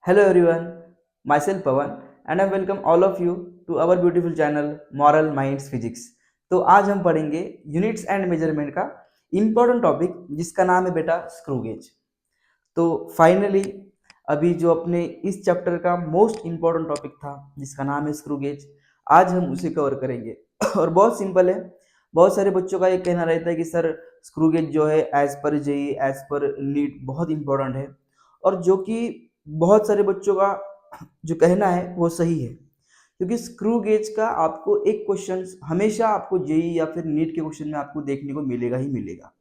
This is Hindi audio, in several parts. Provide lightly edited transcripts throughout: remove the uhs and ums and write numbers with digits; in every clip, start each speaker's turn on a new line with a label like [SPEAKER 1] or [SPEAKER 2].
[SPEAKER 1] Hello everyone, myself Pawan and I welcome all of you to our beautiful channel Moral Minds Physics। तो आज हम पढ़ेंगे यूनिट्स एंड मेजरमेंट का इम्पोर्टेंट टॉपिक जिसका नाम है बेटा स्क्रू गेज। तो फाइनली अभी जो अपने इस चैप्टर का मोस्ट इम्पोर्टेंट टॉपिक था जिसका नाम है स्क्रू गेज, आज हम उसे कवर करेंगे। और बहुत सिंपल है। बहुत सारे बच्चों का ये कहना रहता है कि सर स्क्रू गेज जो है as per JEE as per NEET बहुत इंपॉर्टेंट है, और जो कि बहुत सारे बच्चों का जो कहना है वो सही है, क्योंकि स्क्रू गेज का आपको एक क्वेश्चन हमेशा आपको जेई या फिर नीट के क्वेश्चन में आपको देखने को मिलेगा ही मिलेगा।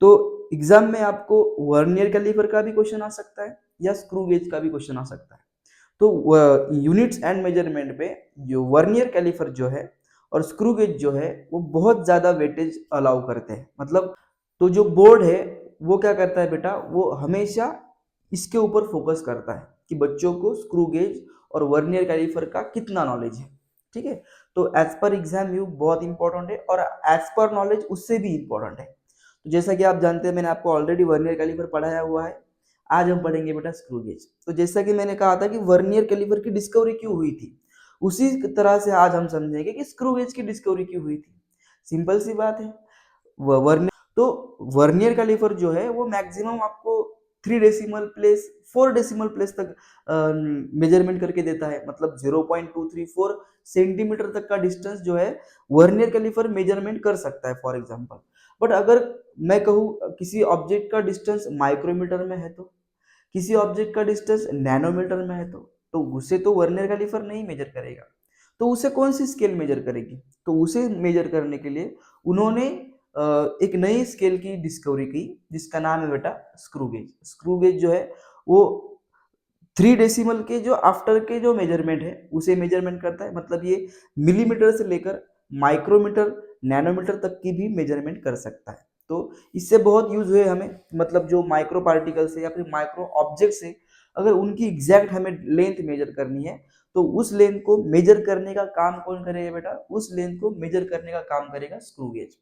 [SPEAKER 1] तो एग्जाम में आपको वर्नियर कैलिपर का भी क्वेश्चन आ सकता है या स्क्रू गेज का भी क्वेश्चन आ सकता है। तो यूनिट्स एंड मेजरमेंट पे जो वर्नियर कैलिपर जो है और स्क्रू गेज जो है वो बहुत ज़्यादा वेटेज अलाउ करते हैं। मतलब तो जो बोर्ड है वो क्या करता है बेटा, वो हमेशा इसके ऊपर फोकस करता है कि बच्चों को स्क्रू गेज और वर्नियर कैलिपर का कितना नॉलेज है। ठीक है, तो एज पर एग्जाम यू बहुत इंपॉर्टेंट है और एज पर नॉलेज उससे भी इंपॉर्टेंट है। तो जैसा कि आप जानते हैं मैंने आपको ऑलरेडी वर्नियर कैलिपर पढ़ाया हुआ है। आज हम पढ़ेंगे बेटा स्क्रू गेज। तो जैसा कि मैंने कहा था कि वर्नियर कैलिपर की डिस्कवरी क्यों हुई थी, उसी तरह से आज हम समझेंगे कि स्क्रू गेज की डिस्कवरी क्यों हुई थी। सिंपल सी बात है। वर्नियर तो वर्नियर कैलिपर जो है वो मैक्सिमम आपको 3 डेसिमल प्लेस 4 डेसिमल प्लेस तक मेजरमेंट करके देता है। मतलब 0.234 सेंटीमीटर तक का डिस्टेंस जो है वर्नियर कैलिपर मेजरमेंट कर सकता है फॉर एग्जांपल। बट अगर मैं कहूँ किसी ऑब्जेक्ट का डिस्टेंस माइक्रोमीटर में है, तो किसी ऑब्जेक्ट का डिस्टेंस नैनोमीटर में है, तो उसे तो वर्नियर कैलिपर नहीं मेजर करेगा। तो उसे कौन सी स्केल मेजर करेगी? तो उसे मेजर करने के लिए उन्होंने एक नई स्केल की डिस्कवरी की जिसका नाम है बेटा स्क्रू गेज। स्क्रू गेज जो है वो 3 डेसिमल के जो आफ्टर के जो मेजरमेंट है उसे मेजरमेंट करता है। मतलब ये मिलीमीटर से लेकर माइक्रोमीटर नैनोमीटर तक की भी मेजरमेंट कर सकता है। तो इससे बहुत यूज हुए हमें। मतलब जो माइक्रो पार्टिकल्स है या फिर माइक्रो ऑब्जेक्ट्स है, अगर उनकी एग्जैक्ट हमें लेंथ मेजर करनी है तो उस लेंथ को मेजर करने का काम कौन करेगा बेटा? उस लेंथ को मेजर करने का काम करेगा स्क्रू गेज।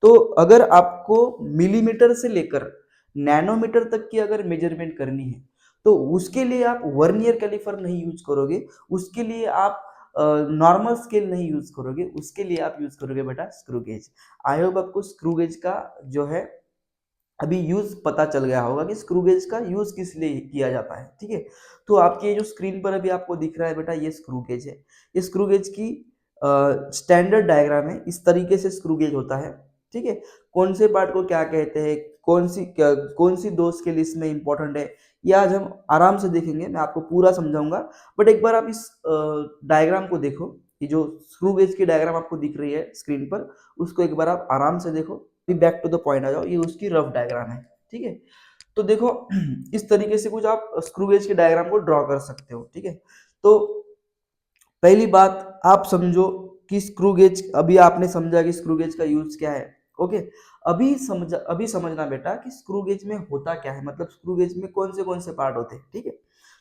[SPEAKER 1] तो अगर आपको मिलीमीटर से लेकर नैनोमीटर तक की अगर मेजरमेंट करनी है तो उसके लिए आप वर्नियर कैलिपर नहीं यूज करोगे, उसके लिए आप नॉर्मल स्केल नहीं यूज करोगे, उसके लिए आप यूज करोगे बेटा स्क्रू गेज। आई होप आपको स्क्रू गेज का जो है अभी यूज पता चल गया होगा कि स्क्रू गेज का यूज किस लिए किया जाता है। ठीक है, तो आपकी जो स्क्रीन पर अभी आपको दिख रहा है बेटा ये स्क्रू गेज है। ये स्क्रू गेज की स्टैंडर्ड डायग्राम है। इस तरीके से स्क्रू गेज होता है। ठीक है, कौन से पार्ट को क्या कहते हैं, कौन सी दो स्केल इसमें इंपॉर्टेंट है, ये आज हम आराम से देखेंगे। मैं आपको पूरा समझाऊंगा। बट एक बार आप इस डायग्राम को देखो। ये जो स्क्रू गेज की डायग्राम आपको दिख रही है स्क्रीन पर, उसको एक बार आप आराम से देखो। बैक टू द पॉइंट आ जाओ। ये उसकी रफ डायग्राम है। ठीक है, तो देखो इस तरीके से कुछ आप स्क्रू गेज के डायग्राम को ड्रॉ कर सकते हो। ठीक है, तो पहली बात आप समझो कि स्क्रू गेज, अभी आपने समझा कि स्क्रू गेज का यूज क्या है। ओके, अभी समझना बेटा कि स्क्रू गेज में होता क्या है। मतलब स्क्रू गेज में कौन से पार्ट होते हैं। ठीक है,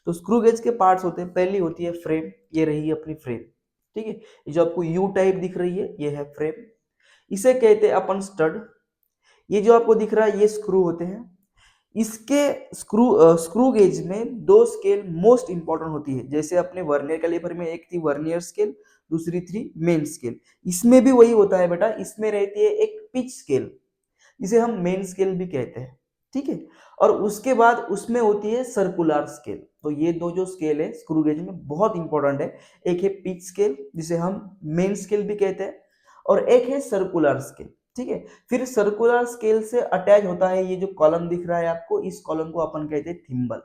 [SPEAKER 1] तो स्क्रू गेज के पार्ट्स होते हैं, पहली होती है फ्रेम। ये रही अपनी फ्रेम। ठीक है, ये जो आपको यू टाइप दिख रही है ये है फ्रेम। इसे कहते हैं अपन स्टड। ये जो आपको दिख रहा है ये स्क्रू होते हैं। इसके स्क्रू गेज में दो स्केल मोस्ट इंपॉर्टेंट होती है। जैसे अपने वर्नियर कैलिपर में एक थी वर्नियर स्केल, दूसरी थी मेन स्केल। इसमें भी वही होता है बेटा। इसमें रहती है एक पिच स्केल, इसे हम मेन स्केल भी कहते हैं। ठीक है, और उसके बाद उसमें होती है सर्कुलर स्केल। तो ये दो जो स्केल है स्क्रू गेज में बहुत इंपॉर्टेंट है। एक है पिच स्केल जिसे हम मेन स्केल भी कहते हैं, और एक है सर्कुलर स्केल। ठीक है, फिर सर्कुलर स्केल से अटैच होता है ये जो कॉलम दिख रहा है आपको, इस कॉलम को अपन कहते हैं थिम्बल,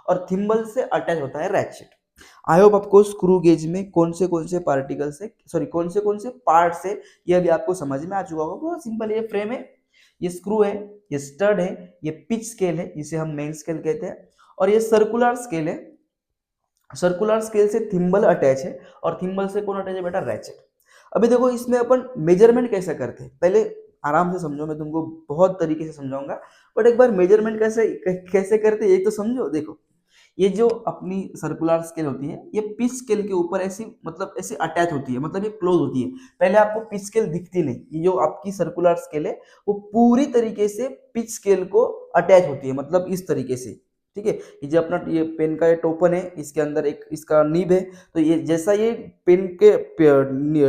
[SPEAKER 1] और थिम्बल से अटैच होता है रैचेट। आई होप आपको स्क्रू गेज में कौन से पार्टिकल से सॉरी कौन से पार्ट से ये अभी आपको समझ में आ चुका होगा। बहुत सिंपल, ये फ्रेम है, ये स्क्रू है, ये स्टड है, ये पिच स्केल है जिसे हम मेन स्केल कहते हैं, और ये सर्कुलर स्केल है। सर्कुलर स्केल से थिम्बल अटैच है, और थिम्बल से कौन अटैच है बेटा? रैचेट। अभी देखो इसमें अपन मेजरमेंट कैसे करते हैं, पहले आराम से समझो। मैं तुमको बहुत तरीके से समझाऊंगा, बट एक बार मेजरमेंट कैसे कैसे करते हैं ये तो समझो। देखो ये जो अपनी सर्कुलर स्केल होती है ये पिच स्केल के ऊपर ऐसी मतलब ऐसे अटैच होती है, मतलब ये क्लोज होती है। पहले आपको पिच स्केल दिखती नहीं। ये जो आपकी सर्कुलर स्केल है वो पूरी तरीके से पिच स्केल को अटैच होती है, मतलब इस तरीके से। ठीक है। ये जो अपना ये पेन का ये टोपन है, इसके अंदर एक इसका निब है, तो ये जैसा ये पेन के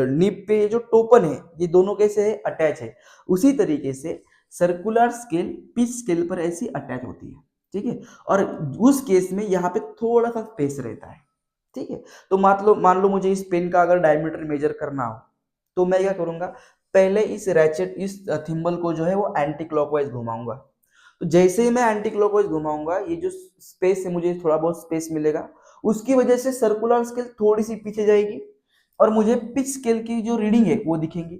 [SPEAKER 1] निब पे ये जो टोपन है, ये दोनों कैसे है, अटैच है। उसी तरीके से सर्कुलर स्केल पिच स्केल पर ऐसी अटैच होती है, ठीक है। और उस केस में यहाँ पे थोड़ा सा स्पेस रहता है, ठीक है। तो मान लो मुझे इस पेन का अगर डायमीटर मेजर करना हो, तो मैं क्या करूंगा, पहले इस रैचेट इस थिम्बल को जो है वो एंटी क्लॉकवाइज घुमाऊंगा। तो जैसे ही मैं एंटी क्लॉकवाइज घुमाऊंगा, ये जो स्पेस है, मुझे थोड़ा बहुत स्पेस मिलेगा, उसकी वजह से सर्कुलर स्केल थोड़ी सी पीछे जाएगी और मुझे पिच स्केल की जो रीडिंग है वो दिखेंगी।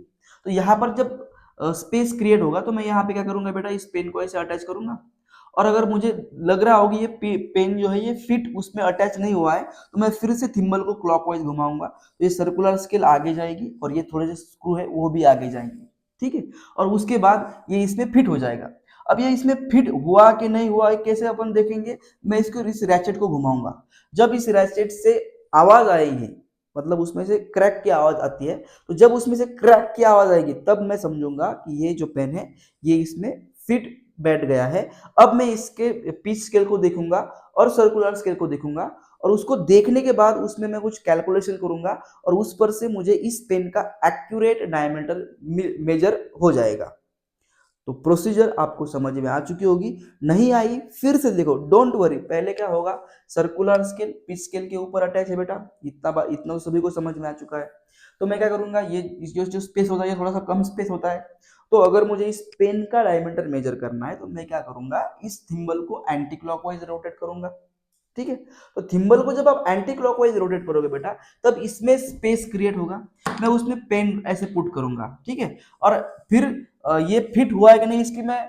[SPEAKER 1] तो यहाँ पर जब स्पेस क्रिएट होगा, तो मैं यहाँ पे क्या करूंगा बेटा, इस पेन को ऐसे अटैच करूंगा। और अगर मुझे लग रहा होगा ये पेन जो है ये फिट उसमें अटैच नहीं हुआ है, तो मैं फिर से थिम्बल को क्लॉकवाइज घुमाऊंगा, तो ये सर्कुलर स्केल आगे जाएगी और ये थोड़े से स्क्रू है वो भी आगे जाएंगे, ठीक है। और उसके बाद ये इसमें फिट हो जाएगा। अब ये इसमें फिट हुआ कि नहीं हुआ है कैसे अपन देखेंगे, मैं इसको इस रैचेट को घुमाऊंगा। जब इस रैचेट से आवाज आएगी, मतलब उसमें से क्रैक की आवाज आती है, तो जब उसमें से क्रैक की आवाज आएगी तब मैं समझूंगा कि ये जो पेन है ये इसमें फिट बैठ गया है। अब मैं इसके पिच स्केल को देखूंगा और सर्कुलर स्केल को देखूंगा, और उसको देखने के बाद उसमें मैं कुछ कैलकुलेशन करूंगा, और उस पर से मुझे इस पेन का एक्यूरेट डायमीटर मेजर हो जाएगा। तो प्रोसीजर आपको समझ में आ चुकी होगी। नहीं आई फिर से देखो, डोंट वरी। पहले क्या होगा, सर्कुलर स्केल पिच स्केल के ऊपर अटैच है बेटा, इतना तो सभी को समझ में आ चुका है। तो मैं क्या करूंगा, ये जो स्पेस होता है ये थोड़ा सा कम स्पेस होता है। तो अगर मुझे इस पेन का डायमीटर मेजर करना है, तो मैं क्या करूंगा, इस थिम्बल को एंटी क्लॉकवाइज रोटेट करूंगा, ठीक है। तो थिम्बल को जब आप एंटी क्लॉकवाइज रोटेट करोगे बेटा, तब इसमें स्पेस क्रिएट होगा। मैं उसमें पेन ऐसे पुट करूंगा, ठीक है। और फिर ये फिट हुआ है कि नहीं इसकी मैं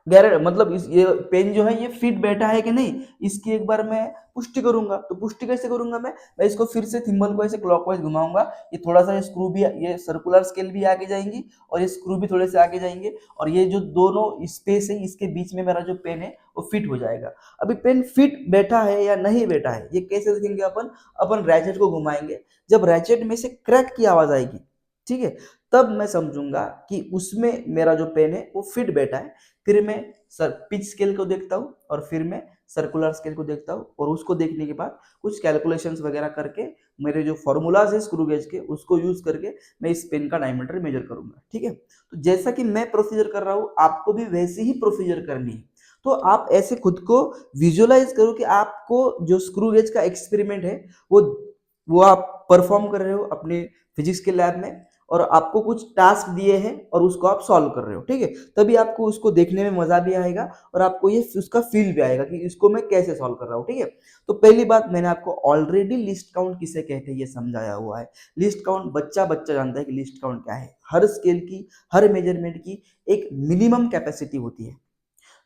[SPEAKER 1] मतलब ये पेन जो है ये फिट बैठा है कि नहीं, इसकी एक बार मैं पुष्टि करूंगा। तो पुष्टि कैसे करूंगा, मैं इसको फिर से थिम्बल को ऐसे क्लॉकवाइज घुमाऊंगा। ये थोड़ा सा स्क्रू भी, ये सर्कुलर स्केल भी आगे जाएंगी और ये स्क्रू भी थोड़े से आगे जाएंगे, और ये जो दोनों स्पेस है इसके बीच में मेरा जो पेन है वो फिट हो जाएगा। अभी पेन फिट बैठा है या नहीं बैठा है ये कैसे देखेंगे, अपन रैचेट को घुमाएंगे। जब रैचेट में से क्रैक की आवाज आएगी, ठीक है, तब मैं समझूंगा कि उसमें मेरा जो पेन है वो फिट बैठा है। फिर मैं सर पिच स्केल को देखता हूँ और फिर मैं सर्कुलर स्केल को देखता हूँ, और उसको देखने के बाद कुछ कैलकुलेशंस वगैरह करके मेरे जो फॉर्मूलाज है स्क्रू गेज के उसको यूज करके मैं इस पेन का डायमीटर मेजर करूंगा, ठीक है। तो जैसा कि मैं प्रोसीजर कर रहा हूँ, आपको भी वैसे ही प्रोसीजर करनी है। तो आप ऐसे खुद को विजुअलाइज करो कि आपको जो स्क्रू गेज का एक्सपेरिमेंट है वो वो आप परफॉर्म कर रहे हो अपने फिजिक्स के लैब में, और आपको कुछ टास्क दिए हैं और उसको आप सॉल्व कर रहे हो, ठीक है। तभी आपको उसको देखने में मजा भी आएगा और आपको ये उसका फील भी आएगा कि इसको मैं कैसे सॉल्व कर रहा हूँ, ठीक है। तो पहली बात, मैंने आपको ऑलरेडी लिस्ट काउंट किसे कहते हैं ये समझाया हुआ है। लिस्ट काउंट बच्चा बच्चा जानता है कि लिस्ट काउंट क्या है। हर स्केल की, हर मेजरमेंट की एक मिनिमम कैपेसिटी होती है,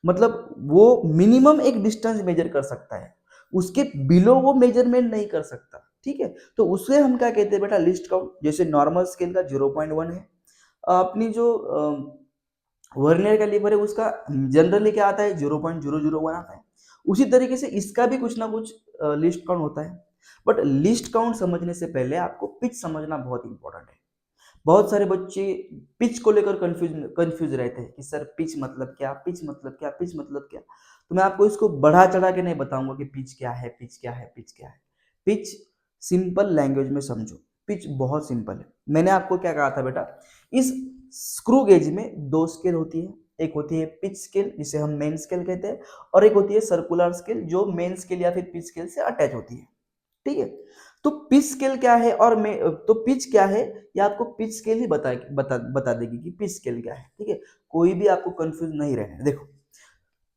[SPEAKER 1] मतलब वो मिनिमम एक डिस्टेंस मेजर कर सकता है, उसके बिलो वो मेजरमेंट नहीं कर सकता, ठीक है। तो उसे हम क्या कहते हैं बेटा, लिस्ट काउंट। जैसे नॉर्मल स्केल का 0.1 है, अपनी जो वर्नियर कैलिपर है उसका जनरली क्या आता है, 0.001 आता है। उसी तरीके से इसका भी कुछ ना कुछ लिस्ट काउंट होता है। बट लिस्ट काउंट समझने से पहले आपको पिच समझना बहुत इंपॉर्टेंट है। बहुत सारे बच्चे पिच को लेकर कंफ्यूज रहते हैं कि सर पिच मतलब क्या, पिच मतलब क्या, पिच मतलब क्या। तो मैं आपको इसको बढ़ा चढ़ा के नहीं बताऊंगा कि पिच क्या है, पिच क्या है, पिच क्या है। पिच सिंपल लैंग्वेज में समझो, पिच बहुत सिंपल है। मैंने आपको क्या कहा था बेटा, इस स्क्रू गेज में दो स्केल होती है। एक होती है पिच स्केल जिसे हम मेन स्केल कहते हैं, और एक होती है सर्कुलर स्केल जो मेन स्केल या फिर पिच स्केल से अटैच होती है, ठीक है। तो पिच स्केल क्या है और मैं तो पिच क्या है, ये आपको पिच स्केल ही बता देगी कि पिच स्केल क्या है, ठीक है। कोई भी आपको कंफ्यूज नहीं रहना। देखो,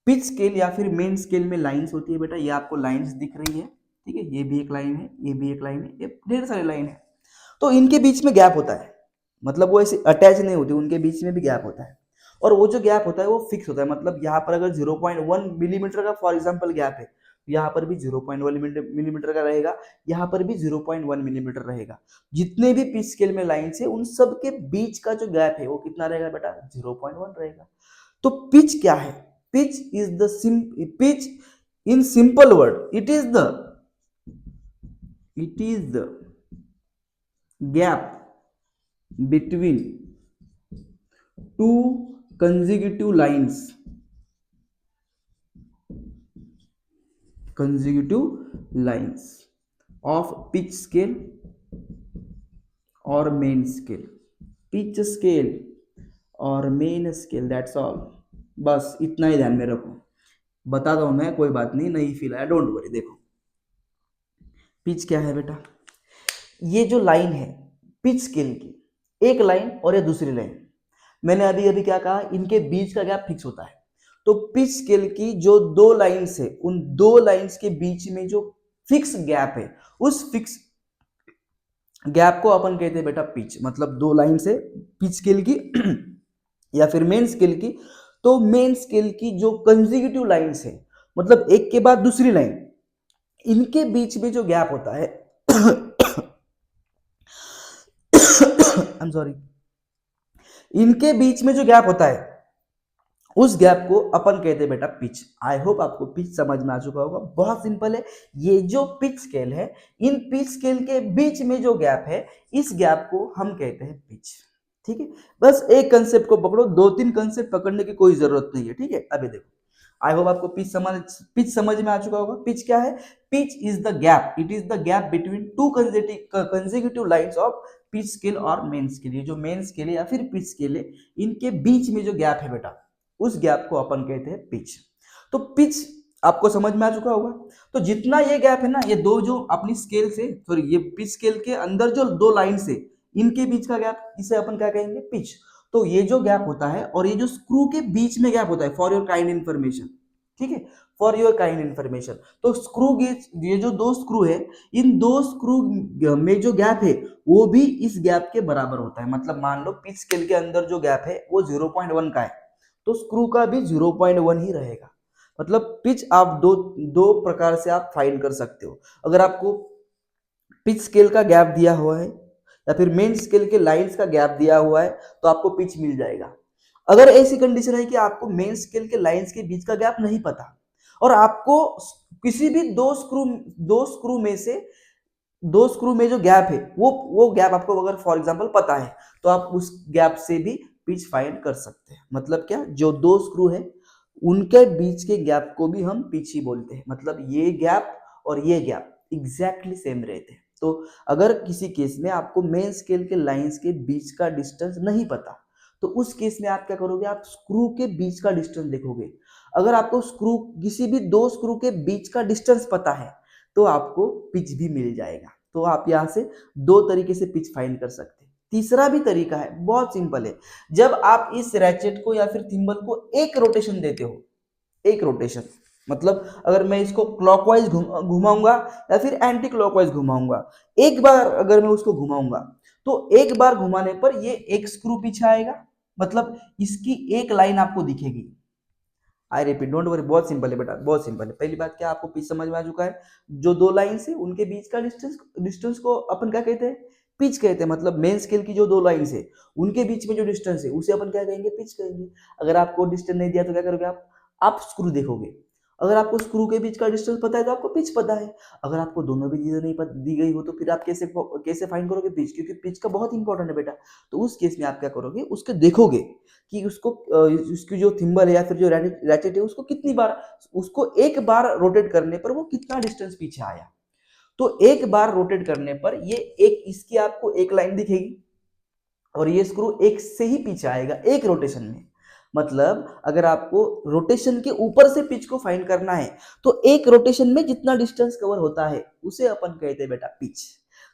[SPEAKER 1] पिच स्केल या फिर मेन स्केल में लाइंस होती है बेटा, ये आपको लाइंस दिख रही है, ठीक है। ये भी एक लाइन है, ये भी एक लाइन है, ये ढेर सारी लाइन है। तो इनके बीच में गैप होता है, मतलब वो ऐसे अटैच नहीं होती, उनके बीच में भी गैप होता है। और वो जो गैप होता है वो फिक्स होता है, मतलब यहाँ पर अगर 0.1 मिलीमीटर का फॉर एग्जाम्पल गैप है, यहाँ पर भी 0.1 मिलीमीटर का रहेगा, यहाँ पर भी 0.1 मिलीमीटर रहेगा। जितने भी पिच स्केल में लाइन्स है उन सब के बीच का जो गैप है वो कितना रहेगा बेटा, 0.1 रहेगा। तो पिच क्या है, pitch is the pitch in simple word, it is the gap between two consecutive lines consecutive lines of pitch scale और मेन स्केल, पिच स्केल और मेन स्केल, दैट्स ऑल। बस इतना ही ध्यान में रखो, बता दो मैं, कोई बात नहीं, नहीं फील आया, डोंट वरी। देखो पिच क्या है बेटा, ये जो लाइन है पिच स्केल की, एक लाइन और ये दूसरी लाइन, मैंने अभी अभी क्या कहा, इनके बीच का गैप फिक्स होता है। तो पिच स्केल की जो दो लाइंस है, उन दो लाइंस के बीच में जो फिक्स गैप है, उस फिक्स गैप को अपन कहते हैं बेटा पिच। मतलब दो लाइन से पिच स्केल की या फिर मेन स्केल की, तो मेन स्केल की जो कंसेक्यूटिव लाइंस है, मतलब एक के बाद दूसरी लाइन, इनके बीच में जो गैप होता है आई एम सॉरी, इनके बीच में जो गैप होता है, उस गैप को अपन कहते हैं बेटा पिच। आई होप आपको पिच समझ में आ चुका होगा, बहुत सिंपल है। ये जो पिच स्केल है, इन पिच स्केल के बीच में जो गैप है, इस गैप को हम कहते हैं पिच। ठीक है, बस एक कंसेप्ट को पकड़ो, दो तीन कंसेप्ट पकड़ने की कोई जरूरत नहीं है। ठीक है, अभी देखो, आई होप आपको पिच समझ में आ चुका होगा। पिच क्या है? Pitch is the gap, it is the gap between two consecutive lines of pitch scale और मेन स्केल। ये जो मेन स्केल है या फिर पिच स्केल है, इनके बीच में जो गैप है बेटा, उस गैप को अपन कहते हैं पिच। तो पिच आपको समझ में आ चुका होगा। तो जितना ये गैप है ना, ये दो जो अपनी स्केल से, सॉरी, ये पिच स्केल के अंदर जो दो लाइन से, इनके बीच का गैप, इसे अपन क्या कहेंगे? पिच। तो ये जो गैप होता है और ये जो स्क्रू के बीच में गैप होता है, फॉर योर काइंड इंफॉर्मेशन, ठीक है, फॉर योर काइंड इंफॉर्मेशन, तो स्क्रू गेज, ये जो दो स्क्रू है, इन दो स्क्रू में जो गैप है, वो भी इस गैप के बराबर होता है। मतलब मान लो पिच स्केल के अंदर जो गैप है वो 0.1 का है, तो स्क्रू का भी 0.1 ही रहेगा। मतलब पिच आप दो दो प्रकार से आप फाइंड कर सकते हो। अगर आपको पिच स्केल का गैप दिया हुआ है या फिर मेन स्केल के लाइंस का गैप दिया हुआ है, तो आपको पिच मिल जाएगा। अगर ऐसी कंडीशन है कि आपको मेन स्केल के लाइंस के बीच का गैप नहीं पता, और आपको किसी भी दो स्क्रू में से, दो स्क्रू में जो गैप है, वो गैप आपको अगर फॉर एग्जांपल पता है, तो आप उस गैप से भी पिच फाइंड कर सकते हैं। मतलब क्या, जो दो स्क्रू है उनके बीच के गैप को भी हम पिच ही बोलते हैं। मतलब ये गैप और ये गैप एग्जैक्टली सेम रहते हैं। तो अगर किसी केस में आपको मेन स्केल के लाइंस के बीच का डिस्टेंस नहीं पता, तो उस केस में आप क्या करोगे? आप स्क्रू के बीच का डिस्टेंस देखोगे। अगर आपको स्क्रू, किसी भी दो स्क्रू के बीच का डिस्टेंस पता है, तो आपको पिच भी मिल जाएगा। तो आप यहाँ से दो तरीके से पिच फाइंड कर सकते हैं। तीसरा भी तरीका है, बहुत सिंपल है। जब आप इस रैचेट को या फिर थिम्बल को एक रोटेशन देते हो, एक रोटेशन, मतलब अगर मैं इसको क्लॉकवाइज घुमाऊंगा या फिर एंटी क्लॉकवाइज घुमाऊंगा, एक बार अगर मैं उसको घुमाऊंगा, तो एक बार घुमाने पर ये एक स्क्रू पीछे आएगा, मतलब इसकी एक लाइन आपको दिखेगी। आई रिपीट, डोंट वरी, बहुत सिंपल है बेटा, बहुत सिंपल है। पहली बात क्या, आपको पिच समझ में आ चुका है। जो दो लाइन है उनके बीच का डिस्टेंस को अपन क्या कहते हैं? पिच कहते हैं। मतलब मेन स्केल की जो दो लाइन है उनके बीच में जो डिस्टेंस है, उसे अपन क्या कहेंगे? पिच कहेंगे। अगर आपको डिस्टेंस नहीं दिया तो क्या करोगे आप स्क्रू देखोगे। अगर आपको स्क्रू के बीच का डिस्टेंस पता है तो आपको पिच पता है। अगर आपको दोनों भी चीजें नहीं दी गई हो, तो फिर आप कैसे कैसे फाइंड करोगे पिच? क्योंकि पिच का बहुत इंपॉर्टेंट है बेटा। तो उस केस में आप क्या करोगे? उसके देखोगे कि उसको उसकी जो थिम्बल है या फिर जो रैचेट है, उसको कितनी बार, उसको एक बार रोटेट करने पर वो कितना डिस्टेंस पीछे आया। तो एक बार रोटेट करने पर ये एक, इसकी आपको एक लाइन दिखेगी और ये स्क्रू एक से ही पीछे आएगा एक रोटेशन में। मतलब अगर आपको रोटेशन के ऊपर से पिच को फाइंड करना है, तो एक रोटेशन में जितना डिस्टेंस कवर होता है उसे अपन कहते हैं बेटा पिच।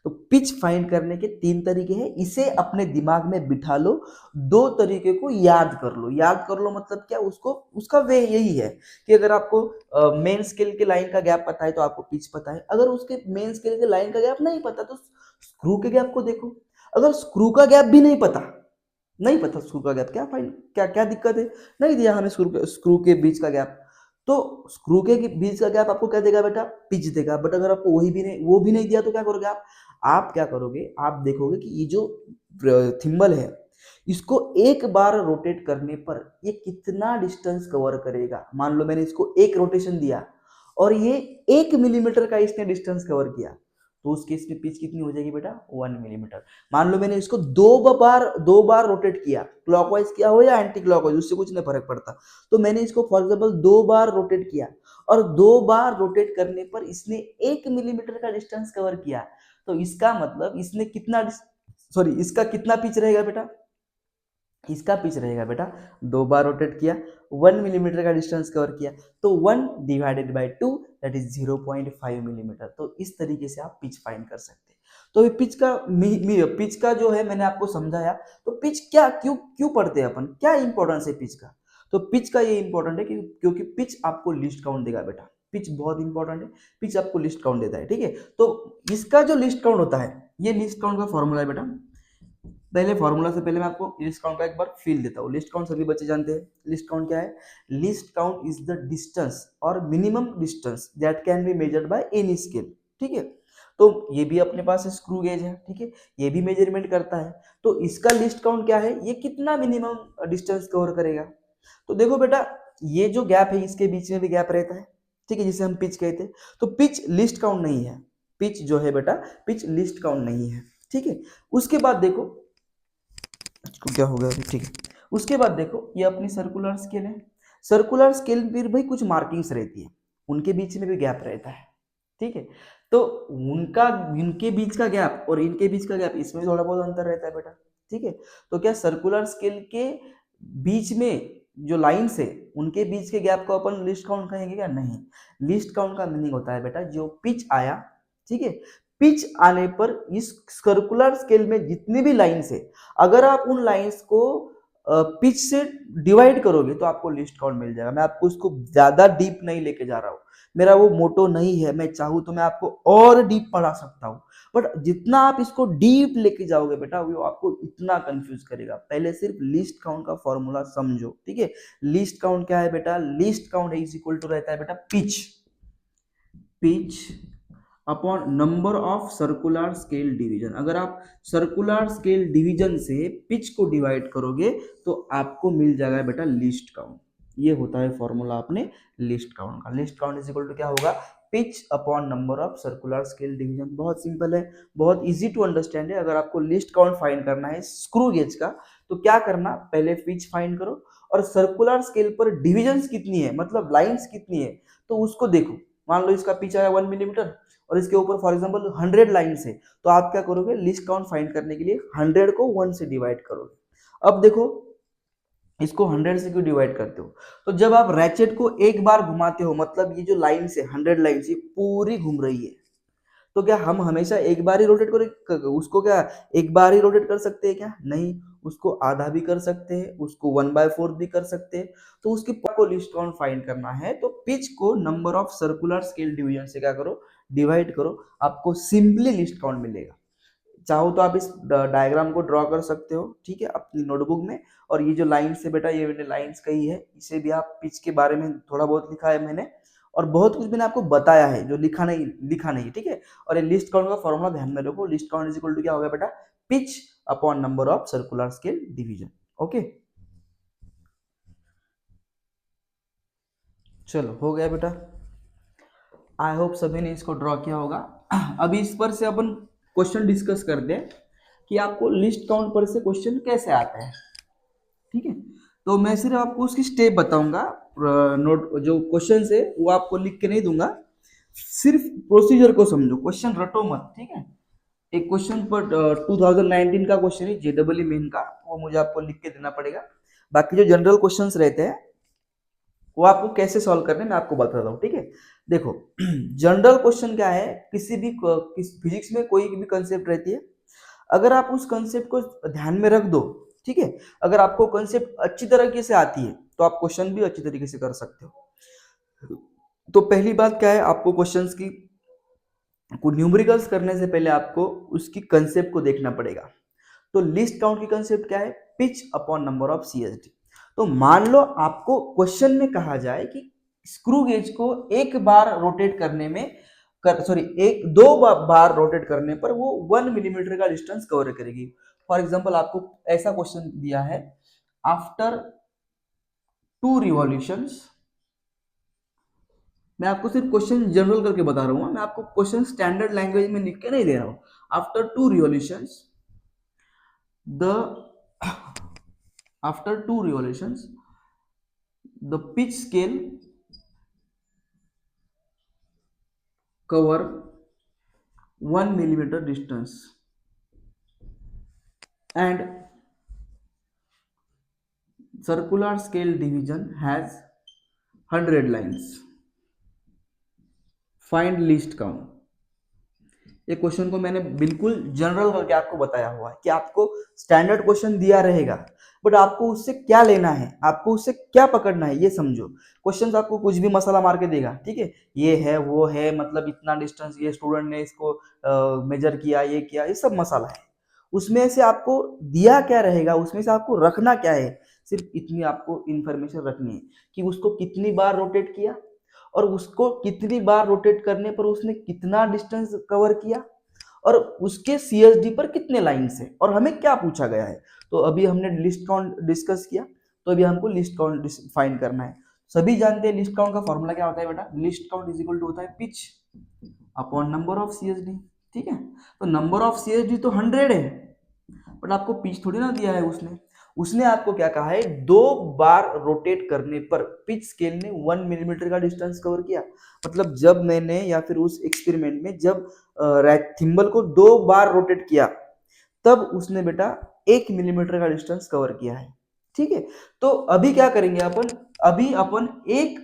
[SPEAKER 1] तो पिच फाइंड करने के तीन तरीके हैं, इसे अपने दिमाग में बिठा लो। दो तरीके को याद कर लो। याद कर लो मतलब क्या, उसको, उसका वे यही है कि अगर आपको मेन स्केल के लाइन का गैप पता है तो आपको पिच पता है। अगर उसके मेन स्केल के लाइन का गैप नहीं पता तो स्क्रू के गैप को देखो। अगर स्क्रू का गैप भी नहीं पता, नहीं पता स्क्रू का गैप, क्या फाइन, क्या क्या दिक्कत है? नहीं दिया हमें स्क्रू के बीच का गैप, तो स्क्रू के बीच का गैप आपको क्या देगा बेटा? पिच देगा। बट अगर आपको वही भी नहीं, वो भी नहीं दिया, तो क्या करोगे आप क्या करोगे? आप देखोगे कि ये जो थिम्बल है, इसको एक बार रोटेट करने पर ये कितना डिस्टेंस कवर करेगा। मान लो मैंने इसको एक रोटेशन दिया और ये 1 मिलीमीटर का इसने डिस्टेंस कवर किया, तो उस केस में पिच कितनी हो जाएगी बेटा? 1 मिलीमीटर। मान लो मैंने इसको दो बार रोटेट किया, क्लॉकवाइज किया हो या एंटी क्लॉकवाइज, उससे कुछ नहीं फर्क पड़ता। तो मैंने इसको फॉर एग्जाम्पल 2 बार रोटेट किया और 2 बार रोटेट करने पर इसने 1 मिलीमीटर का डिस्टेंस कवर किया। तो इसका मतलब इसने कितना, सॉरी, इसका कितना पिच रहेगा बेटा, इसका पिच रहेगा बेटा 2 बार रोटेट किया, 1 मिलीमीटर का डिस्टेंस कवर किया, तो 1/2 दैट इज 0.5 मिलीमीटर। तो इस तरीके से आप पिच फाइंड कर सकते हैं। तो पिच का पिच का जो है मैंने आपको समझाया। तो पिच क्या, क्यों क्यों पढ़ते हैं अपन, क्या इंपॉर्टेंस है पिच का? तो पिच का ये इंपॉर्टेंट है कि क्योंकि पिच आपको लिस्ट काउंट देगा बेटा। पिच बहुत इंपॉर्टेंट है, पिच आपको लिस्ट काउंट देता है, ठीक है। तो इसका जो लिस्ट काउंट होता है, ये लिस्ट काउंट का फॉर्मूला है बेटा। पहले फॉर्मूला से पहले मैं आपको लिस्ट काउंट का एक बार फील देता हूँ। लिस्ट काउंट सभी बच्चे जानते हैं। लिस्ट काउंट क्या है? Least count is the distance और minimum distance that can be measured by any scale, ठीक है। तो ये भी अपने पास स्क्रू गेज है, ठीक है, ये भी मेजरमेंट करता है। तो इसका लिस्ट काउंट क्या है? ये कितना मिनिमम डिस्टेंस कवर करेगा। तो देखो बेटा, ये जो गैप है इसके बीच में भी गैप रहता है, ठीक है, जिसे हम पिच कहते हैं। तो पिच लिस्ट काउंट नहीं है, पिच जो है बेटा, पिच लिस्ट काउंट नहीं है, ठीक है। उसके बाद देखो, इसको क्या हो गया अभी, ठीक है। उसके बाद देखो, ये अपनी सर्कुलर स्केल है। सर्कुलर स्केल पर भाई कुछ मार्किंग्स रहती है, उनके बीच में भी गैप रहता है, ठीक है। तो उनका, इनके बीच का गैप और इनके बीच का गैप, इसमें थोड़ा बहुत अंतर रहता है बेटा, ठीक है। तो क्या सर्कुलर स्केल के बीच में जो लाइन्स है उनके बीच के गैप को अपन लिस्ट काउंट कहेंगे क्या? नहीं। लिस्ट काउंट का मीनिंग होता है बेटा जो पिच आया, ठीक है, पिच आने पर इस सर्कुलर स्केल में जितनी भी लाइन्स है, अगर आप उन लाइन्स को पिच से डिवाइड करोगे तो आपको लिस्ट काउंट मिल जाएगा। मैं आपको उसको ज्यादा डीप नहीं लेके जा रहा हूँ, मेरा वो मोटो नहीं है। मैं चाहूँ तो मैं आपको और डीप पढ़ा सकता हूँ, बट जितना आप इसको डीप लेके जाओगे बेटा वो आपको इतना कंफ्यूज करेगा। पहले सिर्फ लिस्ट काउंट का फॉर्मूला समझो, ठीक है। लिस्ट काउंट क्या है बेटा? Least count is equal to रहता है बेटा pitch, pitch upon number of circular scale division. अगर आप सर्कुलर स्केल डिवीजन से पिच को डिवाइड करोगे तो आपको मिल जाएगा बेटा लिस्ट काउंट। ये होता है फॉर्मूला अपने लिस्ट काउंट का। Least count is equal to क्या होगा? Pitch upon number of circular scale division. बहुत सिंपल है, बहुत इजी टू अंडरस्टैंड है। अगर आपको लिस्ट काउंट फाइंड करना है स्क्रू गेज का तो क्या करना, पहले पिच फाइंड करो और सर्कुलर स्केल पर डिविजन्स कितनी है, मतलब लाइंस कितनी है, तो उसको देखो। मान लो इसका पिच आया 1 मिलीमीटर और इसके ऊपर फॉर एग्जांपल 100 लाइन्स है, तो आप क्या करोगे? लिस्ट काउंट फाइंड करने के लिए 100 को 1 से डिवाइड करोगे। अब देखो, इसको 100 से क्यों डिवाइड करते हो? तो जब आप रैचेट को एक बार घुमाते हो, मतलब ये जो लाइन है 100 लाइन्स ये पूरी घूम रही है, तो क्या हम हमेशा एक बार ही रोटेट करें उसको? क्या एक बार ही रोटेट कर सकते हैं क्या? नहीं, उसको आधा भी कर सकते हैं, उसको 1/4 भी कर सकते हैं। तो उसकी को लिस्ट काउंट फाइंड करना है तो पिच को number of circular scale division से क्या करो? डिवाइड करो, आपको सिंपली लिस्ट काउंट मिलेगा। चाहो तो आप इस डायग्राम को ड्रॉ कर सकते हो, ठीक है, अपनी नोटबुक में। और ये जो लाइन्स है बेटा, ये मैंने लाइन्स कही है, इसे भी आप पिच के बारे में थोड़ा बहुत लिखा है मैंने, और बहुत कुछ मैंने आपको बताया है जो लिखा नहीं, ठीक है। और ये लिस्ट काउंट का फॉर्मूला ध्यान में रखो। Least count is equal to क्या होगा बेटा? Pitch upon number of circular scale division. Okay, चलो हो गया बेटा। आई होप सभी ने इसको ड्रॉ किया होगा। अभी इस पर से अपन क्वेश्चन डिस्कस करते हैं कि आपको लिस्ट काउंट पर से क्वेश्चन कैसे आता है, ठीक है। तो मैं सिर्फ आपको उसकी स्टेप बताऊंगा, नोट जो क्वेश्चन है वो आपको लिख के नहीं दूंगा, सिर्फ प्रोसीजर को समझो, क्वेश्चन रटो मत, ठीक है। एक क्वेश्चन पर 2019 का क्वेश्चन है जेडब्ल्यू मेन का, वो मुझे आपको लिख के देना पड़ेगा। बाकी जो जनरल क्वेश्चंस रहते हैं वो आपको कैसे सॉल्व करने मैं आपको बताता हूँ, ठीक है। देखो, जनरल क्वेश्चन क्या है, किसी भी फिजिक्स में कोई भी कंसेप्ट रहती है, अगर आप उस कंसेप्ट को ध्यान में रख दो, ठीक है, अगर आपको कंसेप्ट अच्छी तरीके से आती है तो आप क्वेश्चन भी अच्छी तरीके से कर सकते हो। तो पहली बात क्या है, आपको क्वेश्चंस की को न्यूमेरिकल्स करने से पहले आपको उसकी कंसेप्ट को देखना पड़ेगा। तो लिस्ट काउंट की कंसेप्ट क्या है? Pitch upon number of CSD. तो मान लो आपको क्वेश्चन में कहा जाए कि स्क्रू गेज को एक बार रोटेट करने में सॉरी एक दो बार रोटेट करने पर वो 1 मिलीमीटर का डिस्टेंस कवर करेगी। फॉर एग्जांपल आपको ऐसा क्वेश्चन दिया है, आफ्टर 2 रिवॉल्यूशंस, मैं आपको सिर्फ क्वेश्चन जनरल करके बता रहा हूँ, मैं आपको क्वेश्चन स्टैंडर्ड लैंग्वेज में लिख के नहीं दे रहा हूँ। After 2 revolutions the after 2 revolutions the pitch scale cover 1 millimeter distance and circular scale division has 100 lines. Find least count. ये क्वेश्चन को मैंने बिल्कुल जनरल करके आपको बताया हुआ है कि आपको स्टैंडर्ड क्वेश्चन दिया रहेगा, बट आपको उससे क्या लेना है, आपको उससे क्या पकड़ना है, ये समझो। क्वेश्चन आपको कुछ भी मसाला मार के देगा, ठीक है, ये है वो है, मतलब इतना डिस्टेंस ये स्टूडेंट ने इसको मेजर किया, ये किया, ये सब मसाला है। उसमें से आपको दिया क्या रहेगा, उसमें से आपको रखना क्या है, सिर्फ इतनी आपको इंफॉर्मेशन रखनी है कि उसको कितनी बार रोटेट किया और उसको कितनी बार रोटेट करने पर उसने कितना डिस्टेंस कवर किया और उसके सीएसडी पर कितने लाइन्स है और हमें क्या पूछा गया है। तो अभी हमने लिस्ट काउंट डिस्कस किया, तो अभी हमको लिस्ट काउंट फाइंड करना है। सभी जानते हैं लिस्ट काउंट का फॉर्मूला क्या होता है बेटा, least count is equal to होता है pitch upon number of CSD, ठीक है। तो नंबर ऑफ सीएसडी तो 100 है, बट आपको पिच थोड़ी ना दिया है उसने। उसने आपको क्या कहा है, 2 बार रोटेट करने पर पिच स्केल ने 1 मिलीमीटर का डिस्टेंस कवर किया। मतलब जब मैंने या फिर उस एक्सपेरिमेंट में जब थिम्बल को 2 बार रोटेट किया, तब उसने बेटा 1 मिलीमीटर का डिस्टेंस कवर किया है, ठीक है। तो अभी क्या करेंगे अपन, अभी अपन एक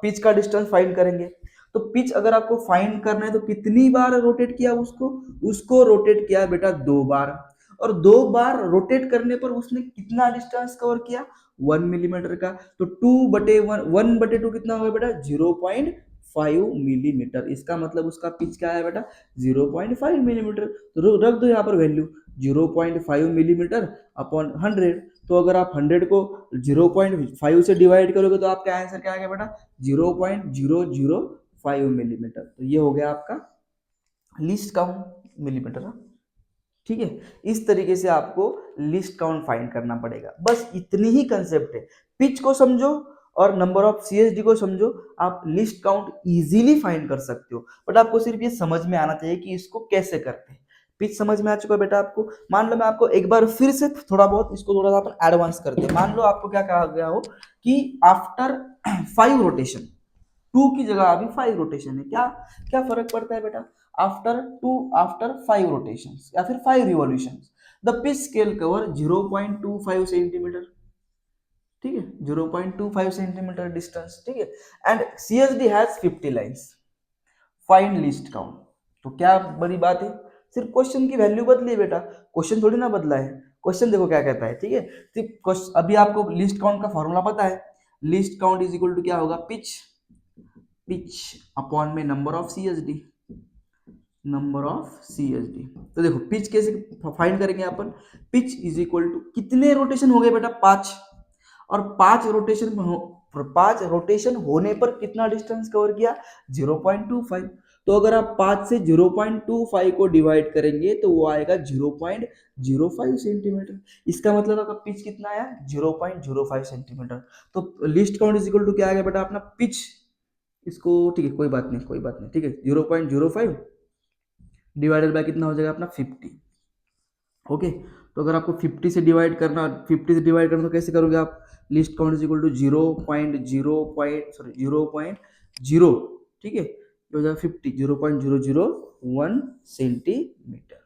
[SPEAKER 1] पिच का डिस्टेंस फाइंड करेंगे। तो पिच अगर आपको फाइंड करना है तो कितनी बार रोटेट किया उसको, उसको रोटेट किया बेटा 2 बार, और 2 बार रोटेट करने पर उसने कितना डिस्टेंस कवर किया, 1 मिलीमीटर का। तो 2/1, 1/2 कितना होगा बेटा, 0.5 मिलीमीटर। इसका मतलब उसका पिच क्या है बेटा, 0.5 मिलीमीटर। तो रख दो यहाँ पर वैल्यू 0.5 मिलीमीटर अपॉन 100। तो अगर आप 100 को 0.5 से डिवाइड करोगे तो आपका आंसर क्या आ गया बेटा, 0.005 मिलीमीटर। तो ये हो गया आपका लिस्ट काउंट मिलीमीटर, ठीक है। इस तरीके से आपको लिस्ट काउंट फाइंड करना पड़ेगा, बस इतनी ही कंसेप्ट है। पिच को समझो और नंबर ऑफ सीएसडी को समझो, आप लिस्ट काउंट इजीली फाइंड कर सकते हो। बट आपको सिर्फ ये समझ में आना चाहिए कि इसको कैसे करते हैं। पिच समझ में आ चुका है बेटा आपको। मान लो मैं आपको एक बार फिर से थोड़ा बहुत इसको थोड़ा सा अपन एडवांस करते हैं। मान लो आपको क्या कहा गया हो कि आफ्टर 5 रोटेशन, 2 की जगह अभी 5 रोटेशन है, क्या क्या फर्क पड़ता है बेटा, आफ्टर 5 रोटेशंस या फिर 5 revolutions the pitch scale cover 0.25 centimetre, ठीक है, 0.25 सेंटीमीटर डिस्टेंस, ठीक है। And CSD has 50 lines, find list count. तो क्या बड़ी बात है, सिर्फ क्वेश्चन की वैल्यू बदली है बेटा, क्वेश्चन थोड़ी ना बदला है। क्वेश्चन देखो क्या कहता है, ठीक है। अभी आपको लिस्ट काउंट का फॉर्मूला पता है, least count is equal to क्या होगा, पिच, पिच अपॉन में number of CSD, number of CSD. तो देखो पिच कैसे फाइंड करेंगे अपन, पिच इज इक्वल टू कितने रोटेशन हो गए बेटा, 5, और 5 रोटेशन होने पर कितना डिस्टेंस कवर किया, 0.25। तो अगर आप 5 से 0.25 को डिवाइड करेंगे तो वो आएगा 0.05 सेंटीमीटर। इसका मतलब आपका पिच कितना आया, 0.05 सेंटीमीटर। तो least count is equal to क्या आ गया बेटा अपना, पिच, इसको ठीक है, कोई बात नहीं, कोई बात नहीं, ठीक है, 0.05 डिवाइडेड बाय कितना हो जाएगा अपना 50, ओके। तो अगर आपको 50 से डिवाइड करना, 50 से डिवाइड करना तो कैसे करोगे आप, least count is equal to 0.0, ठीक है, हो जाएगा 50, 0.001 सेंटीमीटर,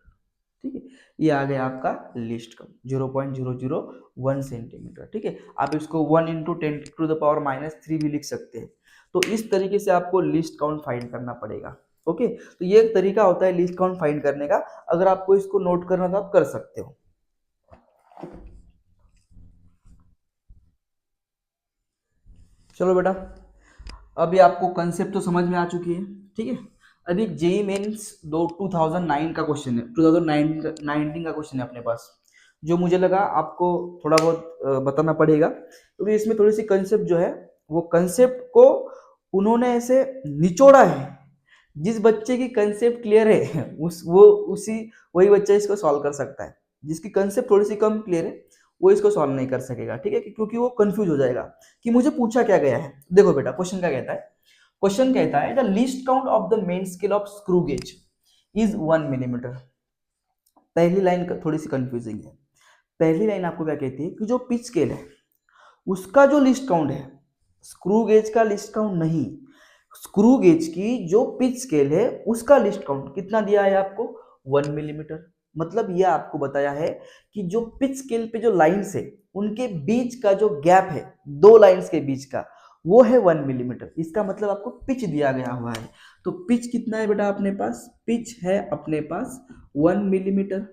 [SPEAKER 1] ठीक है। ये आ गया आपका लिस्ट काउंट 0.001 सेंटीमीटर, ठीक है। आप इसको 1 × 10⁻³ भी लिख सकते हैं। तो इस तरीके से आपको लिस्ट काउंट फाइंड करना पड़ेगा, ओके। तो ये एक तरीका होता है लिस्ट काउंट फाइंड करने का। अगर आपको इसको नोट करना तो आप कर सकते हो। चलो बेटा, अभी आपको कंसेप्ट तो समझ में आ चुकी है, ठीक है। अभी जेईई मेंस 2009 का क्वेश्चन है, 2019 का क्वेश्चन है अपने पास, जो मुझे लगा आपको थोड़ा बहुत बताना पड़ेगा, क्योंकि इसमें थोड़ी सी कंसेप्ट जो है, वो कंसेप्ट को उन्होंने ऐसे निचोड़ा है। जिस बच्चे की कंसेप्ट क्लियर है वही बच्चा इसको सॉल्व कर सकता है। जिसकी कंसेप्ट थोड़ी सी कम क्लियर है वो इसको सॉल्व नहीं कर सकेगा, ठीक है, क्योंकि वो कंफ्यूज हो जाएगा कि मुझे पूछा क्या गया है। देखो बेटा क्वेश्चन क्या कहता है, क्वेश्चन कहता है the least count of the main scale of screw gauge is 1 millimetre. पहली लाइन थोड़ी सी कंफ्यूजिंग है। पहली लाइन आपको क्या कहती है कि जो पिच स्केल है उसका जो लिस्ट काउंट है, स्क्रू गेज का लिस्ट काउंट नहीं, स्क्रू गेज की जो पिच स्केल है उसका लिस्ट काउंट कितना दिया है आपको, 1 मिलीमीटर। मतलब यह आपको बताया है कि जो पिच स्केल पे जो लाइंस है उनके बीच का जो गैप है दो लाइंस के बीच का, वो है 1 मिलीमीटर। इसका मतलब आपको पिच दिया गया हुआ है। तो पिच कितना है बेटा अपने पास, पिच है अपने पास 1 मिलीमीटर।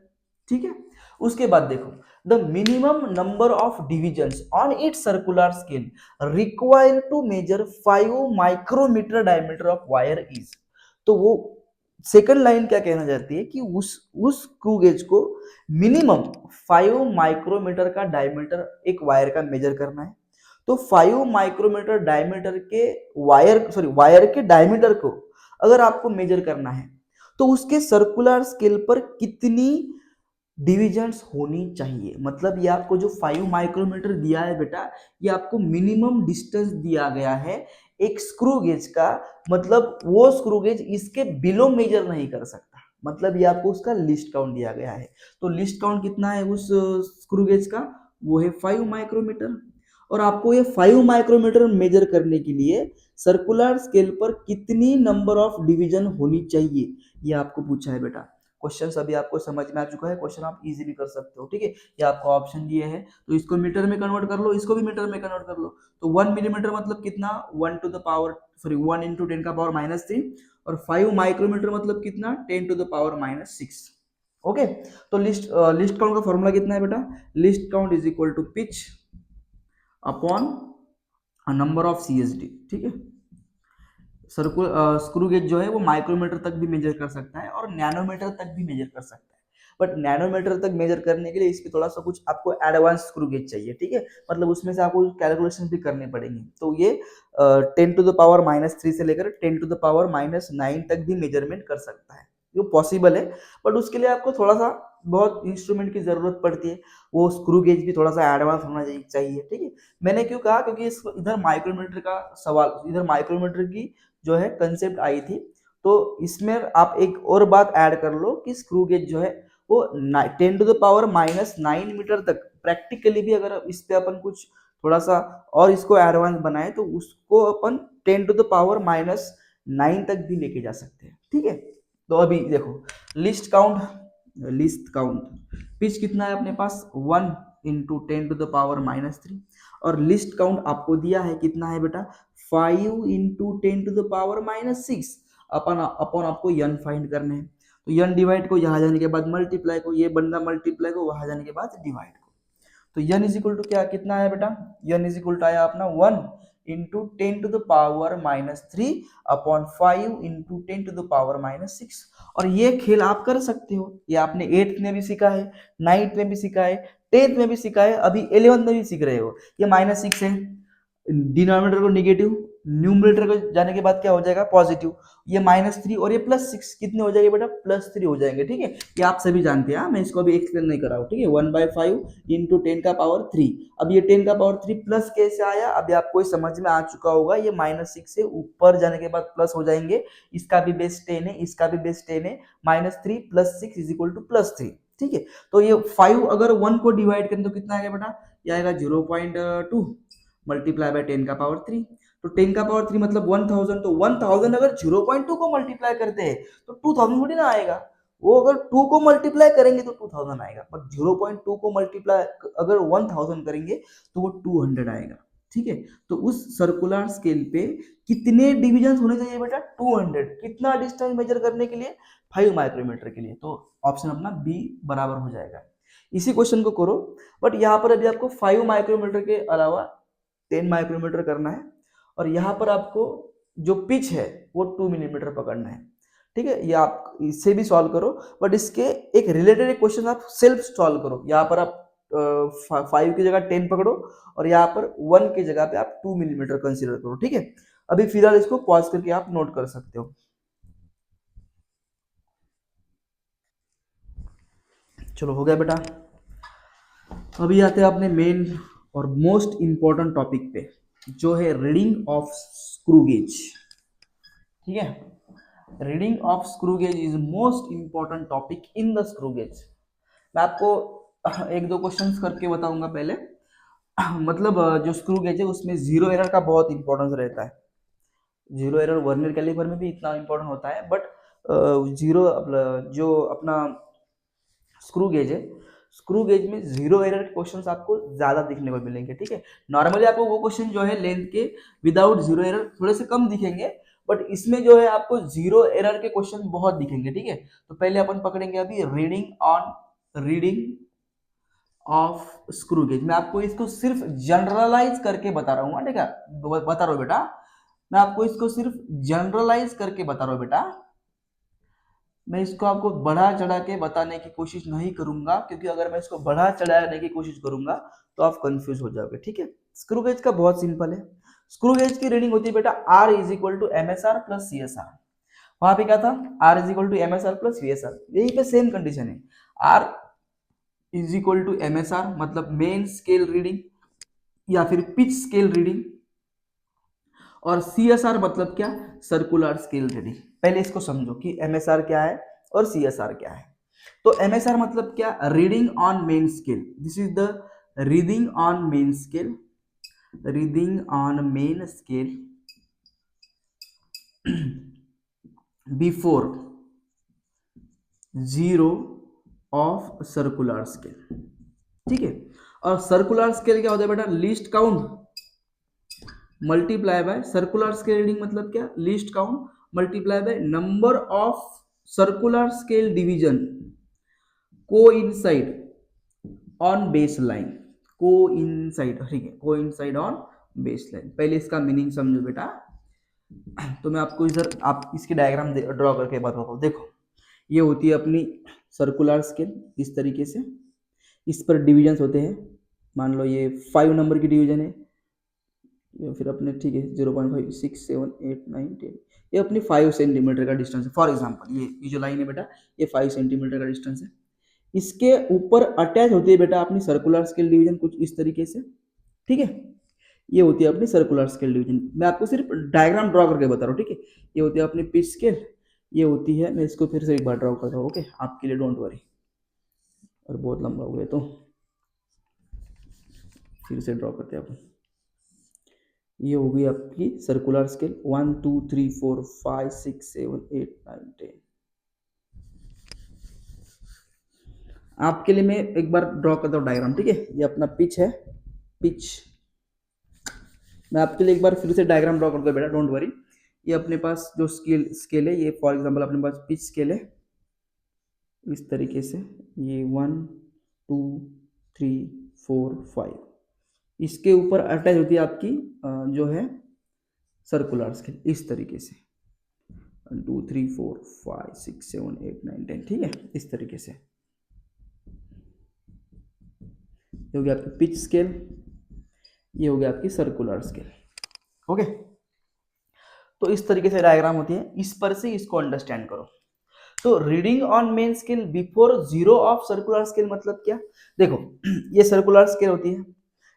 [SPEAKER 1] ठीक है, उसके बाद देखो, the minimum number of divisions on its circular scale require to measure 5 micrometer diameter of wire is. तो वो सेकंड लाइन क्या कहना चाहती है कि उस स्क्रू गेज को मिनिमम 5 माइक्रोमीटर का डायमीटर एक वायर का मेजर करना है। तो 5 माइक्रोमीटर डायमीटर के वायर के डायमीटर को अगर आपको मेजर करना है तो उसके सर्कुलर स्केल पर कितनी डिविजन्स होनी चाहिए। मतलब ये आपको जो 5 माइक्रोमीटर दिया है बेटा, ये आपको मिनिमम डिस्टेंस दिया गया है एक स्क्रू गेज का। मतलब वो स्क्रू गेज इसके बिलो मेजर नहीं कर सकता। मतलब ये आपको उसका लिस्ट काउंट दिया गया है। तो लिस्ट काउंट कितना है उस स्क्रू गेज का, वो है 5 माइक्रोमीटर। और आपको ये 5 माइक्रोमीटर मेजर करने के लिए सर्कुलर स्केल पर कितनी नंबर ऑफ डिवीजन होनी चाहिए, ये आपको पूछा है बेटा। क्वेश्चन अभी आपको समझ में आ चुका है, क्वेश्चन आप इजीली कर सकते हो। ठीक है, ये आपको ऑप्शन दिए हैं तो इसको मीटर में कन्वर्ट कर लो, इसको भी मीटर में कन्वर्ट कर लो। तो 1 मिलीमीटर मतलब कितना, 1 × 10⁻³ और 5 माइक्रोमीटर मतलब कितना, 10⁻⁻6। ओके, तो लिस्ट काउंट का फॉर्मूला कितना है बेटा, least count is equal to pitch upon number of CSD। ठीक है, स्क्रू गेज जो है वो माइक्रोमीटर तक भी मेजर कर सकता है और नैनोमीटर तक भी मेजर कर सकता है। बट नैनोमीटर तक मेजर करने के लिए इसकी थोड़ा सा कुछ आपको एडवांस स्क्रू गेज चाहिए। ठीक है, मतलब उसमें से आपको कैलकुलेशन भी करनी पड़ेगी। तो ये 10⁻³ से लेकर 10⁻⁹ तक भी मेजरमेंट कर सकता है, ये पॉसिबल है। बट उसके लिए आपको थोड़ा सा बहुत इंस्ट्रूमेंट की जरूरत पड़ती है, वो स्क्रू गेज भी थोड़ा सा एडवांस होना चाहिए। ठीक है, मैंने क्यों कहा, क्योंकि इधर माइक्रोमीटर का सवाल, इधर माइक्रोमीटर की जो है कंसेप्ट आई थी। तो इसमें आप एक और बात ऐड कर लो कि स्क्रू गेज जो है वो 10⁻⁹ मीटर तक प्रैक्टिकली भी अगर इस पे अपन कुछ थोड़ा सा और इसको एडवांस बनाए तो उसको अपन 10⁻⁹ तक भी लेके जा सकते हैं। ठीक है, तो अभी देखो लिस्ट काउंट पिच कितना है अपने पास, 1 × 10⁻³ और लिस्ट काउंट आपको दिया है कितना है बेटा, 5 × 10⁻⁶ अपन अपन आपको यन फाइंड करने हैं। तो यन डिवाइड को यहाँ जाने के बाद मल्टीप्लाई को, ये बंदा मल्टीप्लाई को वहां जाने के बाद डिवाइड को। तो यन इज इक्वल टू क्या कितना है बेटा, यन इज इक्वल टू आया अपना 1 × 10⁻³ अपॉन 5 × 10⁻⁶। और ये खेल आप कर सकते हो, ये आपने 8th में भी सीखा है, 9th में भी सीखा है, 10th में भी सीखा है, अभी 11th में भी सीख रहे हो। ये -6 है, डिनोमिनेटर को निगेटिव, न्यूमरेटर को जाने के बाद क्या हो जाएगा, पॉजिटिव। ये -3 और ये +6 कितने हो जाएंगे बेटा, +3 हो जाएंगे। ठीक है, ये आप सभी जानते हैं, मैं इसको अभी एक्सप्लेन नहीं कर रहा हूँ। ठीक है, 1/5 × 10⁻3। अब ये 10⁻3 प्लस कैसे आया, अभी आपको समझ में आ चुका होगा। ये -6 से ऊपर जाने के बाद प्लस हो जाएंगे, इसका भी बेस 10 है, इसका भी बेस 10 है, -3 + 6 = +3। ठीक है, तो ये 5 अगर 1 को डिवाइड करें तो कितना आएगा बेटा, ये आएगा 0.2 मल्टीप्लाई बाय 10⁻3। तो 10⁻3 मतलब 1000। तो 1000 अगर 0.2 को मल्टीप्लाई करते हैं तो 2000 थोड़ी ना आएगा। वो अगर 2 को मल्टीप्लाई करेंगे तो 2000 आएगा, पर 0.2 को मल्टीप्लाई अगर 1000 करेंगे तो वो 200 आएगा। ठीक है, तो उस सर्कुलर स्केल पे कितने डिविजन होने चाहिए बेटा, 200। कितना डिस्टेंस मेजर करने के लिए, 5 माइक्रोमीटर के लिए। तो ऑप्शन अपना बी बराबर हो जाएगा। इसी क्वेश्चन को करो, बट यहाँ पर अभी आपको 5 माइक्रोमीटर के अलावा 10 माइक्रोमीटर करना है और यहाँ पर आपको जो पिच है वो 2 मिलीमीटर पकड़ना है। ठीक है, ये आप इससे भी सॉल्व करो, बट इसके एक रिलेटेड क्वेश्चन आप सेल्फ सॉल्व करो। यहाँ पर आप 5 की जगह 10 पकड़ो और यहाँ पर 1 की जगह पे आप 2 मिलीमीटर कंसीडर करो। ठीक है, अभी फिलहाल इसको पॉज करके आप नोट कर सकते हो। चलो हो गया बेटा। अभी आते हैं अपने मेन और मोस्ट इंपॉर्टेंट टॉपिक पे, जो है रीडिंग ऑफ स्क्रू गेज। ठीक है, reading of screw gauge is most important topic in the screw gauge. मैं आपको एक दो क्वेश्चंस करके बताऊंगा पहले। मतलब जो स्क्रू गेज है उसमें जीरो एरर का बहुत इंपॉर्टेंस रहता है। जीरो एरर वर्नियर कैलिपर में भी इतना इंपॉर्टेंट होता है, बट जीरो जो अपना स्क्रू गेज है, स्क्रू गेज में जीरो एरर के क्वेश्चंस आपको ज्यादा दिखने को मिलेंगे। ठीक है, नॉर्मली आपको वो क्वेश्चन जो है लेंथ के विदाउट जीरो एरर थोड़े से कम दिखेंगे, बट इसमें जो है आपको जीरो एरर के क्वेश्चन बहुत दिखेंगे। ठीक है, तो पहले अपन पकड़ेंगे अभी रीडिंग ऑफ स्क्रू गेज। मैं आपको इसको सिर्फ जनरलाइज करके बता रहा हूँ। ठीक है, बता रहा हूँ बेटा, मैं आपको इसको सिर्फ जनरलाइज करके बता रहा हूँ बेटा, मैं इसको आपको बढ़ा चढ़ा के बताने की कोशिश नहीं करूंगा, क्योंकि अगर मैं इसको बढ़ा चढ़ाने की कोशिश करूंगा तो आप कंफ्यूज हो जाओगे। ठीक है, स्क्रू गेज का बहुत सिंपल है। स्क्रू गेज की रीडिंग होती है बेटा R is equal to M S R plus C S R. वहां पे क्या था, R is equal to M S R plus C S R, यही पे सेम कंडीशन है। R is equal to M S R मतलब मेन स्केल रीडिंग या फिर पिच स्केल रीडिंग, और सी एस आर मतलब क्या, सर्कुलर स्केल रीडिंग। पहले इसको समझो कि एम एस आर क्या है और सी एस आर क्या है। तो एम एस आर मतलब क्या, reading on main scale. This is the reading on main scale, reading on main scale before zero of circular scale. ठीक है, और सर्कुलर स्केल क्या होता है बेटा, least count multiply by circular scale reading मतलब क्या, least count multiply by number of circular scale division coincide on base line. Coincide, ठीक है, कोइंसाइड ऑन बेस लाइन। पहले इसका मीनिंग समझो बेटा, तो मैं आपको इधर आप इसकी डायग्राम ड्रॉ करके बताता हूँ। देखो, ये होती है अपनी सर्कुलर स्केल इस तरीके से, इस पर डिवीजन्स होते हैं। मान लो ये 5 नंबर की डिवीजन है, या फिर अपने, ठीक है, 0.5 6 7 8 9 10, ये अपनी 5 सेंटीमीटर का डिस्टेंस है। फॉर एग्जांपल ये जो लाइन है बेटा, ये 5 सेंटीमीटर का डिस्टेंस है। इसके ऊपर अटैच होती है बेटा अपनी सर्कुलर स्केल डिवीजन कुछ इस तरीके से। ठीक है, ये होती है अपनी सर्कुलर स्केल डिवीजन। मैं आपको सिर्फ डायग्राम ड्रॉ करके बता रहा हूँ। ठीक है, ये होती है अपनी पिच स्केल, ये होती है, मैं इसको फिर से एक बार ड्रॉ करता हूँ, ओके, आपके लिए, डोंट वरी, और बहुत लंबा हो गया तो फिर से ड्रॉ करते हैं अपन। ये हो गई आपकी सर्कुलर स्केल 1 2 3 4 5 6 7 8 9 10। आपके लिए मैं एक बार ड्रॉ करता हूँ डायग्राम। ठीक है, ये अपना पिच है, पिच। मैं आपके लिए एक बार फिर से डायग्राम ड्रॉ करता हूँ बेटा, डोंट वरी। ये अपने पास जो स्केल है, ये फॉर एग्जांपल अपने पास पिच स्केल है इस तरीके से, ये 1 2 3 4 5, इसके ऊपर अटैच होती है आपकी जो है सर्कुलर स्केल इस तरीके से, 1 2 3 4 5 6 7 8 9 10। ठीक है, इस तरीके से ये हो गया आपकी पिच स्केल, ये हो गया आपकी सर्कुलर स्केल। ओके, तो इस तरीके से डायग्राम होती है, इस पर से इसको अंडरस्टैंड करो। तो reading on main scale before zero of circular scale मतलब क्या, देखो ये सर्कुलर स्केल होती है,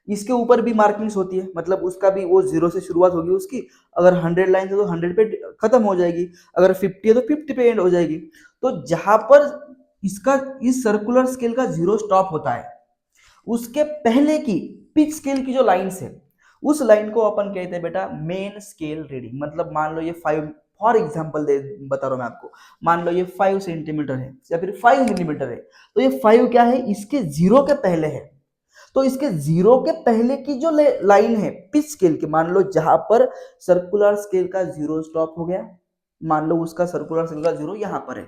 [SPEAKER 1] इसके ऊपर भी मार्किंग्स होती है, मतलब उसका भी वो जीरो से शुरुआत होगी उसकी। अगर 100 लाइन है तो 100 पे खत्म हो जाएगी, अगर 50 है तो 50 पे एंड हो जाएगी। तो जहां पर इसका इस सर्कुलर स्केल का जीरो स्टॉप होता है, उसके पहले की पिच स्केल की जो लाइंस है, उस लाइन को अपन कहते हैं बेटा मेन स्केल रीडिंग। मतलब मान लो ये 5, फॉर एग्जांपल दे बता रहा हूं मैं आपको, मान लो ये 5 सेंटीमीटर है या फिर 5 मिलीमीटर है, तो ये 5 क्या है, इसके जीरो के पहले है। तो इसके जीरो के पहले की जो लाइन है पिच स्केल की, मान लो जहां पर सर्कुलर स्केल का जीरो स्टॉप हो गया, मान लो उसका सर्कुलर स्केल का जीरो यहां पर है,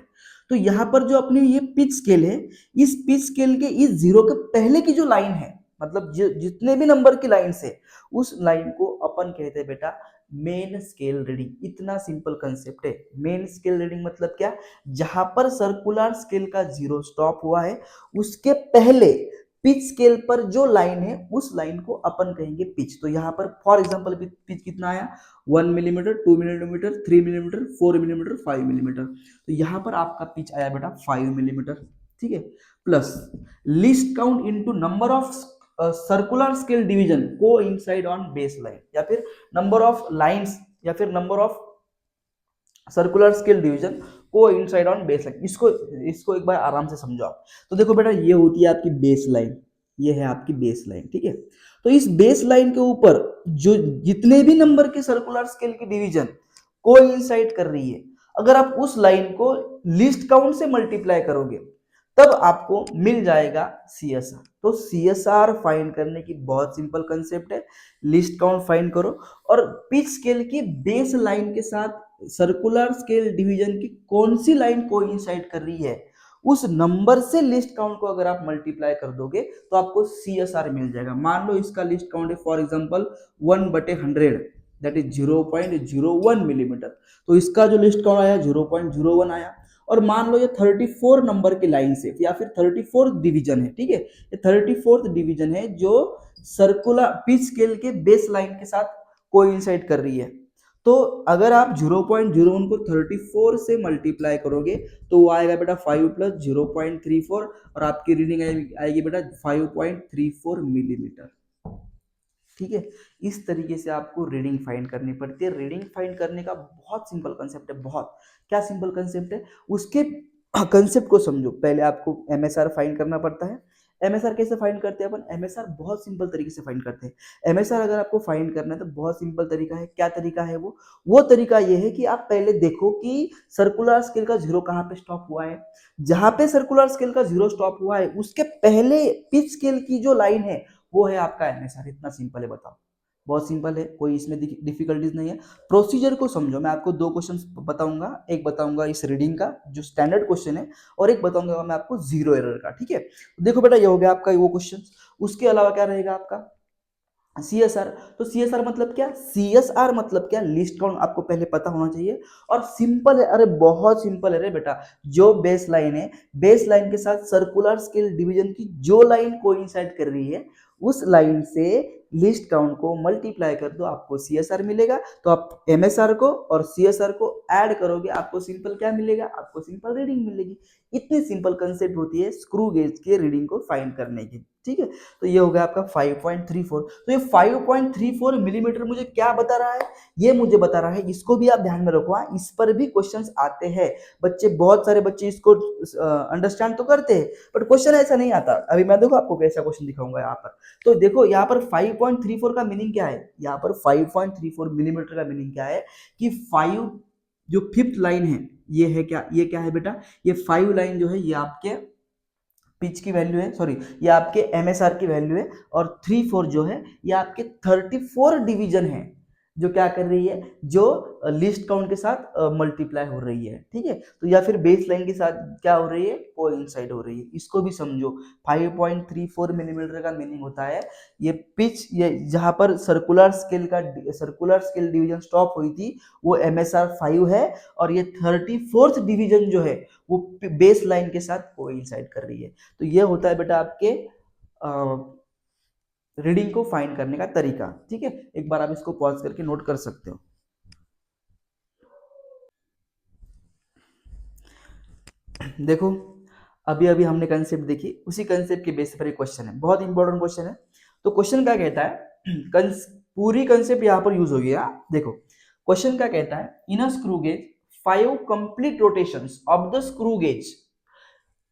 [SPEAKER 1] तो यहां पर जो अपनी ये पिच स्केल है, इस पिच स्केल के इस जीरो के पहले की जो लाइन है, मतलब जितने भी नंबर की लाइन है, उस लाइन को अपन कहते हैं बेटा मेन स्केल रीडिंग। इतना सिंपल कंसेप्ट है। मेन स्केल रीडिंग मतलब क्या, जहां पर सर्कुलर स्केल का जीरो स्टॉप हुआ है, उसके पहले पिच स्केल पर जो लाइन है, उस लाइन को अपन कहेंगे पिच। तो यहाँ पर फॉर एग्जांपल पिच कितना आया, 1 millimetre, 2 millimetre, 3 millimetre, 4 millimetre, 5 millimetre. तो यहाँ पर आपका पिच आया बेटा 5 मिलीमीटर। ठीक है, plus least count into number of circular scale division को इनसाइड ऑन बेस लाइन, या फिर नंबर ऑफ लाइंस, या फिर number of circular scale division को इनसाइड ऑन बेस लाइन। इसको एक बार आराम से समझो आप। तो देखो बेटा, ये होती है आपकी बेस लाइन, ये है आपकी बेस लाइन। ठीक है, तो इस बेस लाइन के ऊपर जो जितने भी नंबर के सर्कुलर स्केल की डिवीजन कोइंसाइड कर रही है, अगर आप उस लाइन को लीस्ट काउंट से मल्टीप्लाई करोगे तब आपको मिल जाएगा CSR। तो CSR फाइंड करने की बहुत सिंपल कंसेप्ट है, लिस्ट काउंट फाइंड करो और पिच स्केल की बेस लाइन के साथ सर्कुलर स्केल डिवीजन की कौन सी लाइन कोइंसाइड कर रही है उस नंबर से लिस्ट काउंट को अगर आप मल्टीप्लाई कर दोगे तो आपको CSR मिल जाएगा। मान लो इसका लिस्ट काउंट है for example 1/100, that is 0.01 millimetre, तो इसका जो लिस्ट काउंट आया 0.01 आया। और मान लो ये 34 नंबर की लाइन से या फिर 34 डिवीजन है, ठीक है, ये 34th डिवीजन है जो सर्कुलर पिच स्केल के बेस लाइन के साथ कोइंसाइड कर रही है। तो अगर आप 0.01 को 34 से मल्टीप्लाई करोगे तो वो आएगा बेटा 5 प्लस 0.34 और आपकी रीडिंग आएगी बेटा 5.34 मिलीमीटर। ठीक है, इस तरीके से आपको रीडिंग फाइंड करनी पड़ती है। रीडिंग फाइंड करने का बहुत सिंपल कंसेप्ट है, बहुत क्या सिंपल कंसेप्ट है, उसके कंसेप्ट को समझो। पहले आपको MSR फाइंड करना पड़ता है। MSR कैसे फाइंड करते हैं अपन? MSR बहुत सिंपल तरीके से फाइंड करते हैं। MSR अगर आपको फाइंड करना है तो बहुत सिंपल तरीका है। क्या तरीका है वो तरीका ये है कि आप पहले देखो कि सर्कुलर स्केल का जीरो कहाँ पे स्टॉप हुआ है। जहां पे सर्कुलर स्केल का जीरो स्टॉप हुआ है उसके पहले पिच स्केल की जो लाइन है वो है आपका MSR। इतना सिंपल है, बताओ, बहुत सिंपल है, कोई इसमें डिफिकल्टीज नहीं है। प्रोसीजर को समझो, मैं आपको दो क्वेश्चंस बताऊंगा, एक बताऊंगा इस रीडिंग का जो स्टैंडर्ड क्वेश्चन है और एक बताऊंगा मैं आपको जीरो एरर का। ठीक है, देखो बेटा ये हो गया आपका वो क्वेश्चन। उसके अलावा क्या रहेगा आपका CSR। तो CSR मतलब क्या? CSR मतलब क्या? लिस्ट काउंट आपको पहले पता होना चाहिए और सिंपल है, अरे बहुत सिंपल है रे बेटा। जो बेस लाइन है, बेस लाइन के साथ सर्कुलर स्केल डिवीजन की जो लाइन कोइंसाइड कर रही है उस लाइन से लिस्ट काउंट को मल्टीप्लाई कर दो, आपको CSR मिलेगा। तो आप MSR को और CSR को ऐड करोगे, आपको सिंपल क्या मिलेगा? आपको सिंपल रीडिंग मिलेगी। इतनी सिंपल कंसेप्ट होती है स्क्रू गेज के रीडिंग को फाइंड करने की। ठीक है, तो ये हो गया आपका 5.34। तो ये 5.34 मिलीमीटर मुझे क्या बता रहा है? ये मुझे बता रहा है, इसको भी आप ध्यान में रखो, इस पर भी क्वेश्चंस आते हैं। बच्चे, बहुत सारे बच्चे इसको अंडरस्टैंड तो करते हैं बट क्वेश्चन ऐसा नहीं आता। अभी मैं देखो आपको कैसा क्वेश्चन दिखाऊंगा यहाँ पर। तो देखो यहाँ पर 5.34 का मीनिंग क्या है? यहाँ पर 5.34 मिलीमीटर का मीनिंग क्या है कि 5 जो फिफ्थ लाइन है ये है क्या? ये क्या है बेटा? ये 5 लाइन जो है ये आपके पिच की वैल्यू है, सॉरी ये आपके MSR की वैल्यू है। और 3-4 जो है ये आपके 34 डिवीजन है जो क्या कर रही है, जो लिस्ट काउंट के साथ मल्टीप्लाई हो रही है। ठीक है, तो या फिर बेस लाइन के साथ क्या हो रही है, कोइंसाइड हो रही है। इसको भी समझो। 5.34 मिलीमीटर का मीनिंग होता है ये पिच, ये जहां पर सर्कुलर स्केल डिवीजन स्टॉप हुई थी वो MSR 5 है और ये 34th डिवीजन जो है वो बेस लाइन के साथ कोइंसाइड कर रही है। तो ये होता है बेटा आपके रीडिंग को फाइंड करने का तरीका। ठीक है, एक बार आप इसको पॉज करके नोट कर सकते हो। देखो अभी अभी हमने कंसेप्ट देखी, उसी कंसेप्ट के बेस पर एक क्वेश्चन है, बहुत इंपॉर्टेंट क्वेश्चन है। तो क्वेश्चन क्या कहता है, पूरी कंसेप्ट यहाँ पर यूज होगी। देखो क्वेश्चन क्या कहता है, in a screw gauge 5 complete rotations of the screw gauge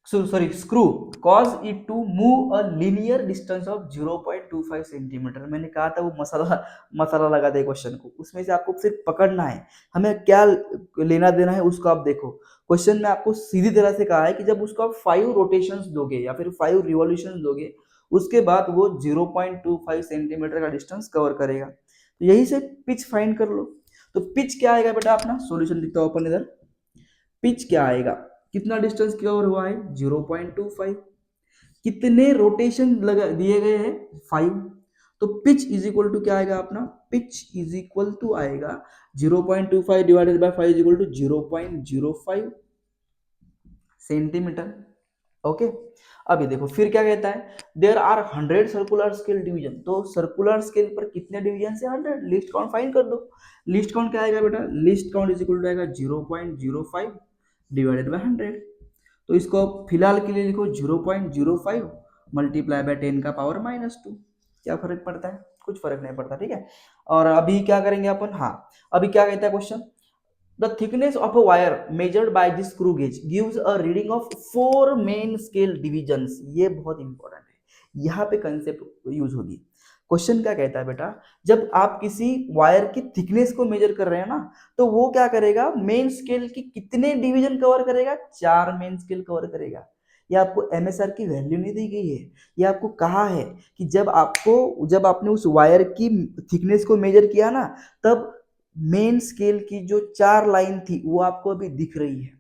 [SPEAKER 1] screw cause it to move a linear distance of 0.25 centimetre. मैंने कहा था वो मसाला लगा दे क्वेश्चन को, उसमें से आपको सिर्फ पकड़ना है, हमें क्या लेना देना है उसको आप देखो। क्वेश्चन में आपको सीधी तरह से कहा है कि जब उसको आप 5 रोटेशंस दोगे या फिर 5 रिवॉल्यूशंस दोगे उसके बाद वो 0.25 सेंटीमीटर का डिस्टेंस कवर करेगा। तो यही से पिच फाइंड कर लो। तो पिच क्या आएगा बेटा? अपना सॉल्यूशन लिखता हूं अपन इधर। पिच क्या आएगा, कितना डिस्टेंस कवर हुआ है 0.25, कितने रोटेशन लगा दिए गए हैं 5। तो पिच इज इक्वल टू क्या आएगा अपना? पिच इज इक्वल टू आएगा 0.25 divided by 5 is equal to 0.05 centimetre. Okay, अभी देखो फिर क्या कहता है, there are 100 circular scale division. तो सर्कुलर स्केल पर कितने डिवीजन से 100, लिस्ट काउंट फाइंड कर दो। लिस्ट काउंट क्या आएगा बेटा? Least count is equal to आएगा 0.05 डिवाइडेड बाय 100। तो इसको फिलहाल के लिए लिखो 0.05 मल्टीप्लाई बाय 10 का पावर -2। क्या फर्क पड़ता है? कुछ फर्क नहीं पड़ता। ठीक है, और अभी क्या करेंगे अपन, हाँ अभी क्या कहता है question, the thickness of a wire measured by this screw gauge gives a reading of 4 main scale divisions. ये बहुत इंपॉर्टेंट है, यहाँ पे कंसेप्ट यूज होगी। क्वेश्चन क्या कहता है बेटा, जब आप किसी वायर की थिकनेस को मेजर कर रहे हैं ना, तो वो क्या करेगा, मेन स्केल की कितने डिवीजन कवर करेगा, 4 मेन स्केल कवर करेगा। ये आपको एमएसआर की वैल्यू नहीं दी गई है, ये आपको कहा है कि जब आपने उस वायर की थिकनेस को मेजर किया ना, तब मेन स्केल की जो 4 लाइन थी वो आपको अभी दिख रही है।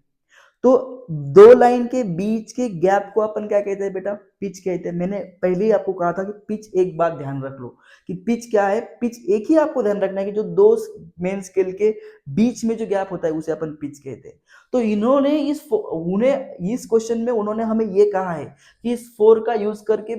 [SPEAKER 1] तो दो लाइन के बीच के गैप को अपन क्या कहते हैं बेटा, पिच कहते हैं। मैंने पहले ही आपको कहा था कि पिच, एक बात ध्यान रख लो कि पिच क्या है। पिच एक ही आपको ध्यान रखना है कि जो दो मेन स्केल के बीच में जो गैप होता है उसे अपन पिच कहते हैं। तो इन्होंने इस क्वेश्चन में उन्होंने हमें ये कहा है कि इस 4 का यूज करके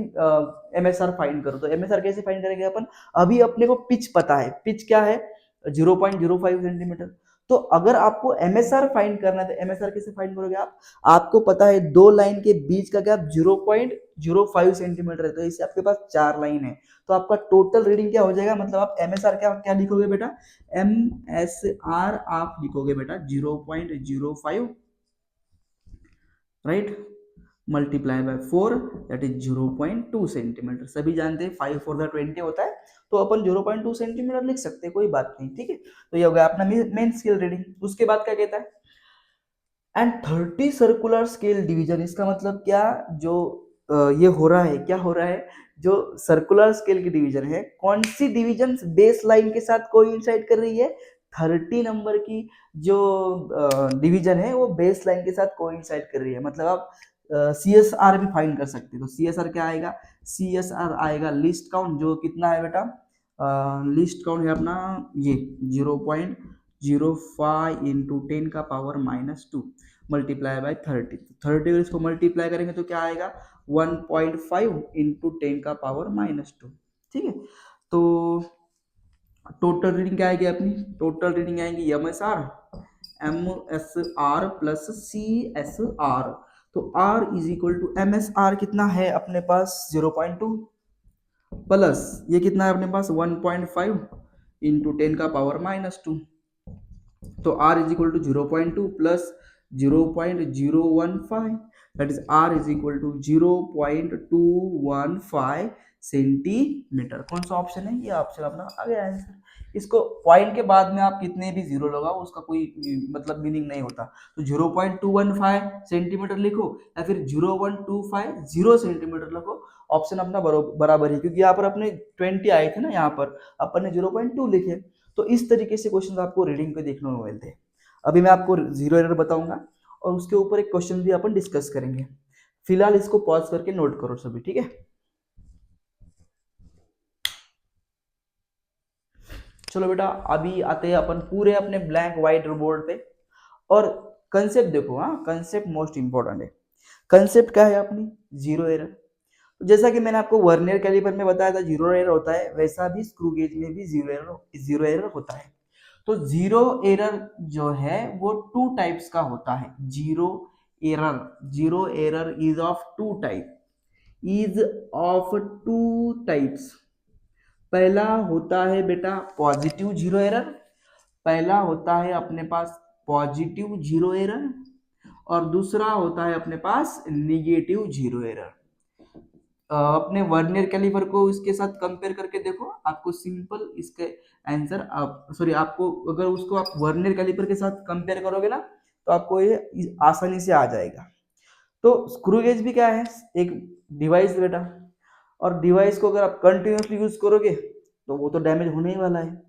[SPEAKER 1] एमएसआर फाइंड करो। तो एमएसआर कैसे फाइंड करेंगे अपन, अभी अपने को पिच पता है, पिच क्या है 0.05 सेंटीमीटर। तो अगर आपको एमएसआर फाइंड करना है तो एमएसआर कैसे फाइंड करोगे आप, आपको पता है दो लाइन के बीच का गैप 0.05 सेंटीमीटर है, तो इससे आपके पास 4 लाइन है। तो आपका टोटल रीडिंग क्या हो जाएगा, मतलब आप एमएसआर क्या क्या लिखोगे बेटा, एमएसआर आप लिखोगे बेटा 0.05, right, multiply by 4, that is 0.2 centimetre. सभी जानते हैं 5 4 द 20 होता है, तो अपन 0.2 सेंटीमीटर लिख सकते हैं, कोई बात नहीं, ठीक है। तो ये हो गया अपना मेन स्केल रीडिंग। उसके बाद क्या कहता है, एंड 30 सर्कुलर स्केल डिवीजन। इसका मतलब क्या, जो ये हो रहा है, क्या हो रहा है, जो सर्कुलर स्केल की डिवीजन है, कौन सी डिवीजन बेस लाइन के साथ कोइंसाइड कर रही है, 30 नंबर की जो डिवीजन है वो बेस लाइन के साथ कोइंसाइड कर रही है। मतलब आप सी एस आर भी फाइंड कर सकते हो। तो सी एस आर क्या आएगा, सी एस आर आएगा लिस्ट काउंट, जो कितना है बेटा, लिस्ट काउंट है अपना ये 0.05 इंटू 10 का पावर -2 मल्टीप्लाई बाय 30। 30 इसको मल्टीप्लाई करेंगे तो क्या आएगा, 1.5 इंटू 10 का पावर -2, ठीक है। तो टोटल रीडिंग क्या आएगी अपनी, टोटल रीडिंग आएगी M S R plus C S R. तो R is equal to M S R कितना है अपने पास 0.2, प्लस ये कितना है अपने पास 1.5 इंटू 10 का पावर -2। तो R is equal to 0.2 plus 0.015, that is R is equal to 0.215 centimetre. कौन सा ऑप्शन है, ये ऑप्शन अपना आ गया आंसर। इसको पॉइंट के बाद में आप कितने भी जीरो लगाओ उसका कोई मतलब मीनिंग नहीं होता। तो 0.215 सेंटीमीटर लिखो या फिर 0.250 सेंटीमीटर लिखो, ऑप्शन अपना बराबर है, क्योंकि यहाँ पर अपने 20 आए थे ना, यहाँ पर अपन ने 0.2 लिखे। तो इस तरीके से क्वेश्चन आपको रीडिंग पे देखने को मिलते हैं। अभी मैं आपको जीरो एरर बताऊंगा और उसके ऊपर एक क्वेश्चन भी अपन डिस्कस करेंगे। फिलहाल इसको पॉज करके नोट करो सभी, ठीक है। चलो बेटा, अभी आते हैं अपन पूरे अपने ब्लैंक व्हाइट बोर्ड पे, और कंसेप्ट देखो। हाँ, कंसेप्ट मोस्ट इंपॉर्टेंट है। कंसेप्ट क्या है अपनी, जीरो एरर। तो जैसा कि मैंने आपको वर्नियर कैलिपर में बताया था जीरो एरर होता है, वैसा भी स्क्रू गेज में भी जीरो एरर होता है। तो जीरो एरर जो है वो 2 टाइप्स का होता है। Zero error is of 2 type, is of 2 types. पहला होता है बेटा पॉजिटिव जीरो एरर, पहला होता है अपने पास पॉजिटिव जीरो एरर, और दूसरा होता है अपने पास निगेटिव जीरो एरर। अपने वर्नियर कैलिपर को इसके साथ कंपेयर करके देखो, आपको सिंपल इसके आंसर, आप सॉरी, आपको अगर उसको आप वर्नियर कैलिपर के साथ कंपेयर करोगे ना, तो आपको ये आसानी से आ जाएगा। तो स्क्रू गेज भी क्या है, एक डिवाइस बेटा, और डिवाइस को अगर आप कंटिन्यूसली यूज करोगे तो वो तो डैमेज होने ही वाला है।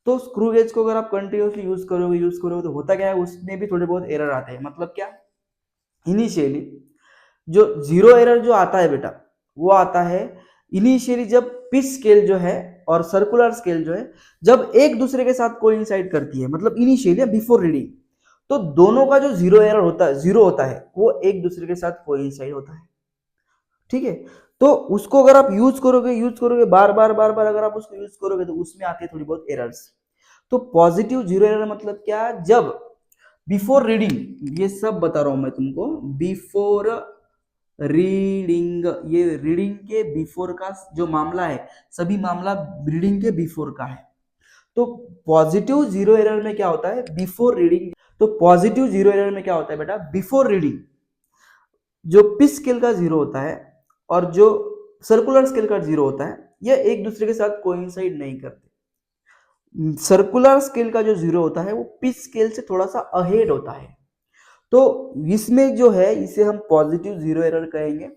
[SPEAKER 1] तो स्क्रू गेज को अगर आप कंटिन्यूसली यूज करोगे तो होता क्या है, उसमें भी थोड़े बहुत एरर आते हैं। मतलब क्या, इनिशियली जो जीरो एरर जो आता है बेटा, वो आता है इनिशियली जब पिच स्केल जो है और सर्कुलर स्केल जो है जब एक दूसरे के साथ कोइंसाइड करती है, मतलब इनिशियली बिफोर रीडिंग, तो दोनों का जो जीरो एरर होता है, जीरो होता है, वो एक दूसरे के साथ कोइंसाइड होता है, ठीक है। तो उसको अगर आप यूज करोगे बार बार अगर आप उसको यूज करोगे तो उसमें आती है थोड़ी बहुत एरर्स। तो पॉजिटिव जीरो एरर मतलब क्या, जब बिफोर रीडिंग, ये सब बता रहा हूं मैं तुमको, बिफोर रीडिंग, ये रीडिंग के बिफोर का जो मामला है, सभी मामला रीडिंग के बिफोर का है। तो पॉजिटिव जीरो एरर में क्या होता है, बिफोर रीडिंग। तो पॉजिटिव जीरो एरर में क्या होता है बेटा, बिफोर रीडिंग जो पिच स्केल का जीरो होता है और जो सर्कुलर स्केल का जीरो होता है, यह एक दूसरे के साथ कोइंसाइड नहीं करते। सर्कुलर स्केल का जो जीरो होता है वो पिच स्केल से थोड़ा सा अहेड होता है। तो इसमें जो है इसे हम पॉजिटिव जीरो एरर कहेंगे,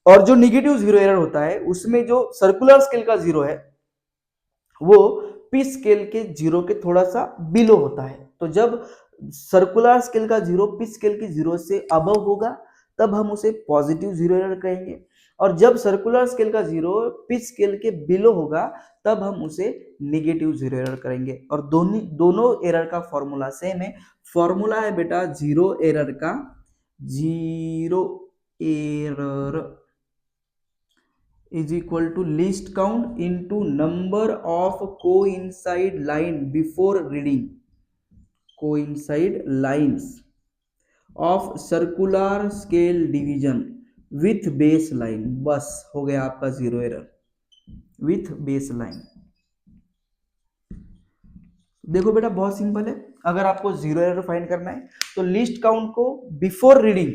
[SPEAKER 1] और जो निगेटिव जीरो एरर होता है उसमें जो सर्कुलर स्केल का जीरो है वो पिच स्केल के जीरो के थोड़ा सा बिलो होता है। तो जब सर्कुलर स्केल का जीरो पिच स्केल के जीरो से अबव होगा तब हम उसे पॉजिटिव जीरो एरर कहेंगे, और जब सर्कुलर स्केल का जीरो पिच स्केल के बिलो होगा तब हम उसे निगेटिव जीरो एरर करेंगे। और दोनों एरर का फॉर्मूला सेम है। फॉर्मूला है बेटा जीरो एरर का, zero error is equal to least count into number of coincide line before reading, coincide lines of circular scale division with baseline। बस हो गया आपका जीरो एरर विथ बेसलाइन। देखो बेटा बहुत सिंपल है, अगर आपको जीरो एरर फाइंड करना है तो लिस्ट काउंट को बिफोर रीडिंग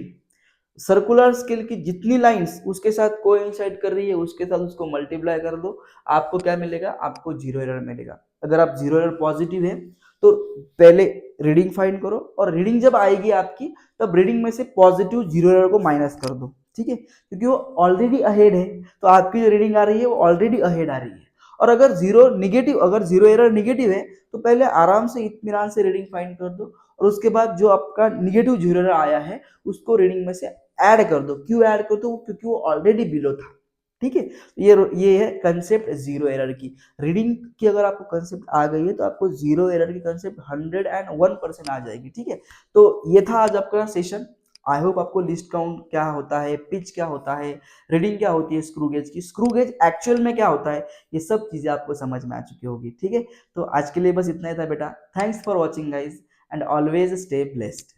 [SPEAKER 1] सर्कुलर स्केल की जितनी लाइंस उसके साथ कोइंसाइड कर रही है उसके साथ उसको मल्टीप्लाई कर दो, आपको क्या मिलेगा, आपको जीरो एरर मिलेगा। अगर आप जीरो एरर पॉजिटिव है तो पहले रीडिंग फाइंड करो, और रीडिंग जब आएगी आपकी तब रीडिंग में से पॉजिटिव जीरो एरर को माइनस कर दो, ठीक है, क्योंकि वो ऑलरेडी अहेड है। तो आपकी जो रीडिंग आ रही है वो ऑलरेडी अहेड आ रही है। और अगर जीरो एरर निगेटिव है तो पहले आराम से इत्मीनान से रीडिंग फाइंड कर दो, और उसके बाद जो आपका निगेटिव जीरो एरर आया है उसको रीडिंग में से ऐड कर दो। क्यों ऐड कर दो, क्योंकि वो ऑलरेडी बिलो था, ठीक है। ये है कंसेप्ट जीरो एरर की। रीडिंग की अगर आपको कंसेप्ट आ गई है तो आपको जीरो एरर की कंसेप्ट 101% आ जाएगी, ठीक है। तो ये था आज आपका सेशन। आई होप आपको लिस्ट काउंट क्या होता है, पिच क्या होता है, रीडिंग क्या होती है स्क्रू गेज की, स्क्रू गेज एक्चुअल में क्या होता है, ये सब चीजें आपको समझ में आ चुकी होगी, ठीक है। तो आज के लिए बस इतना ही था बेटा। Thanks for watching guys and always stay blessed.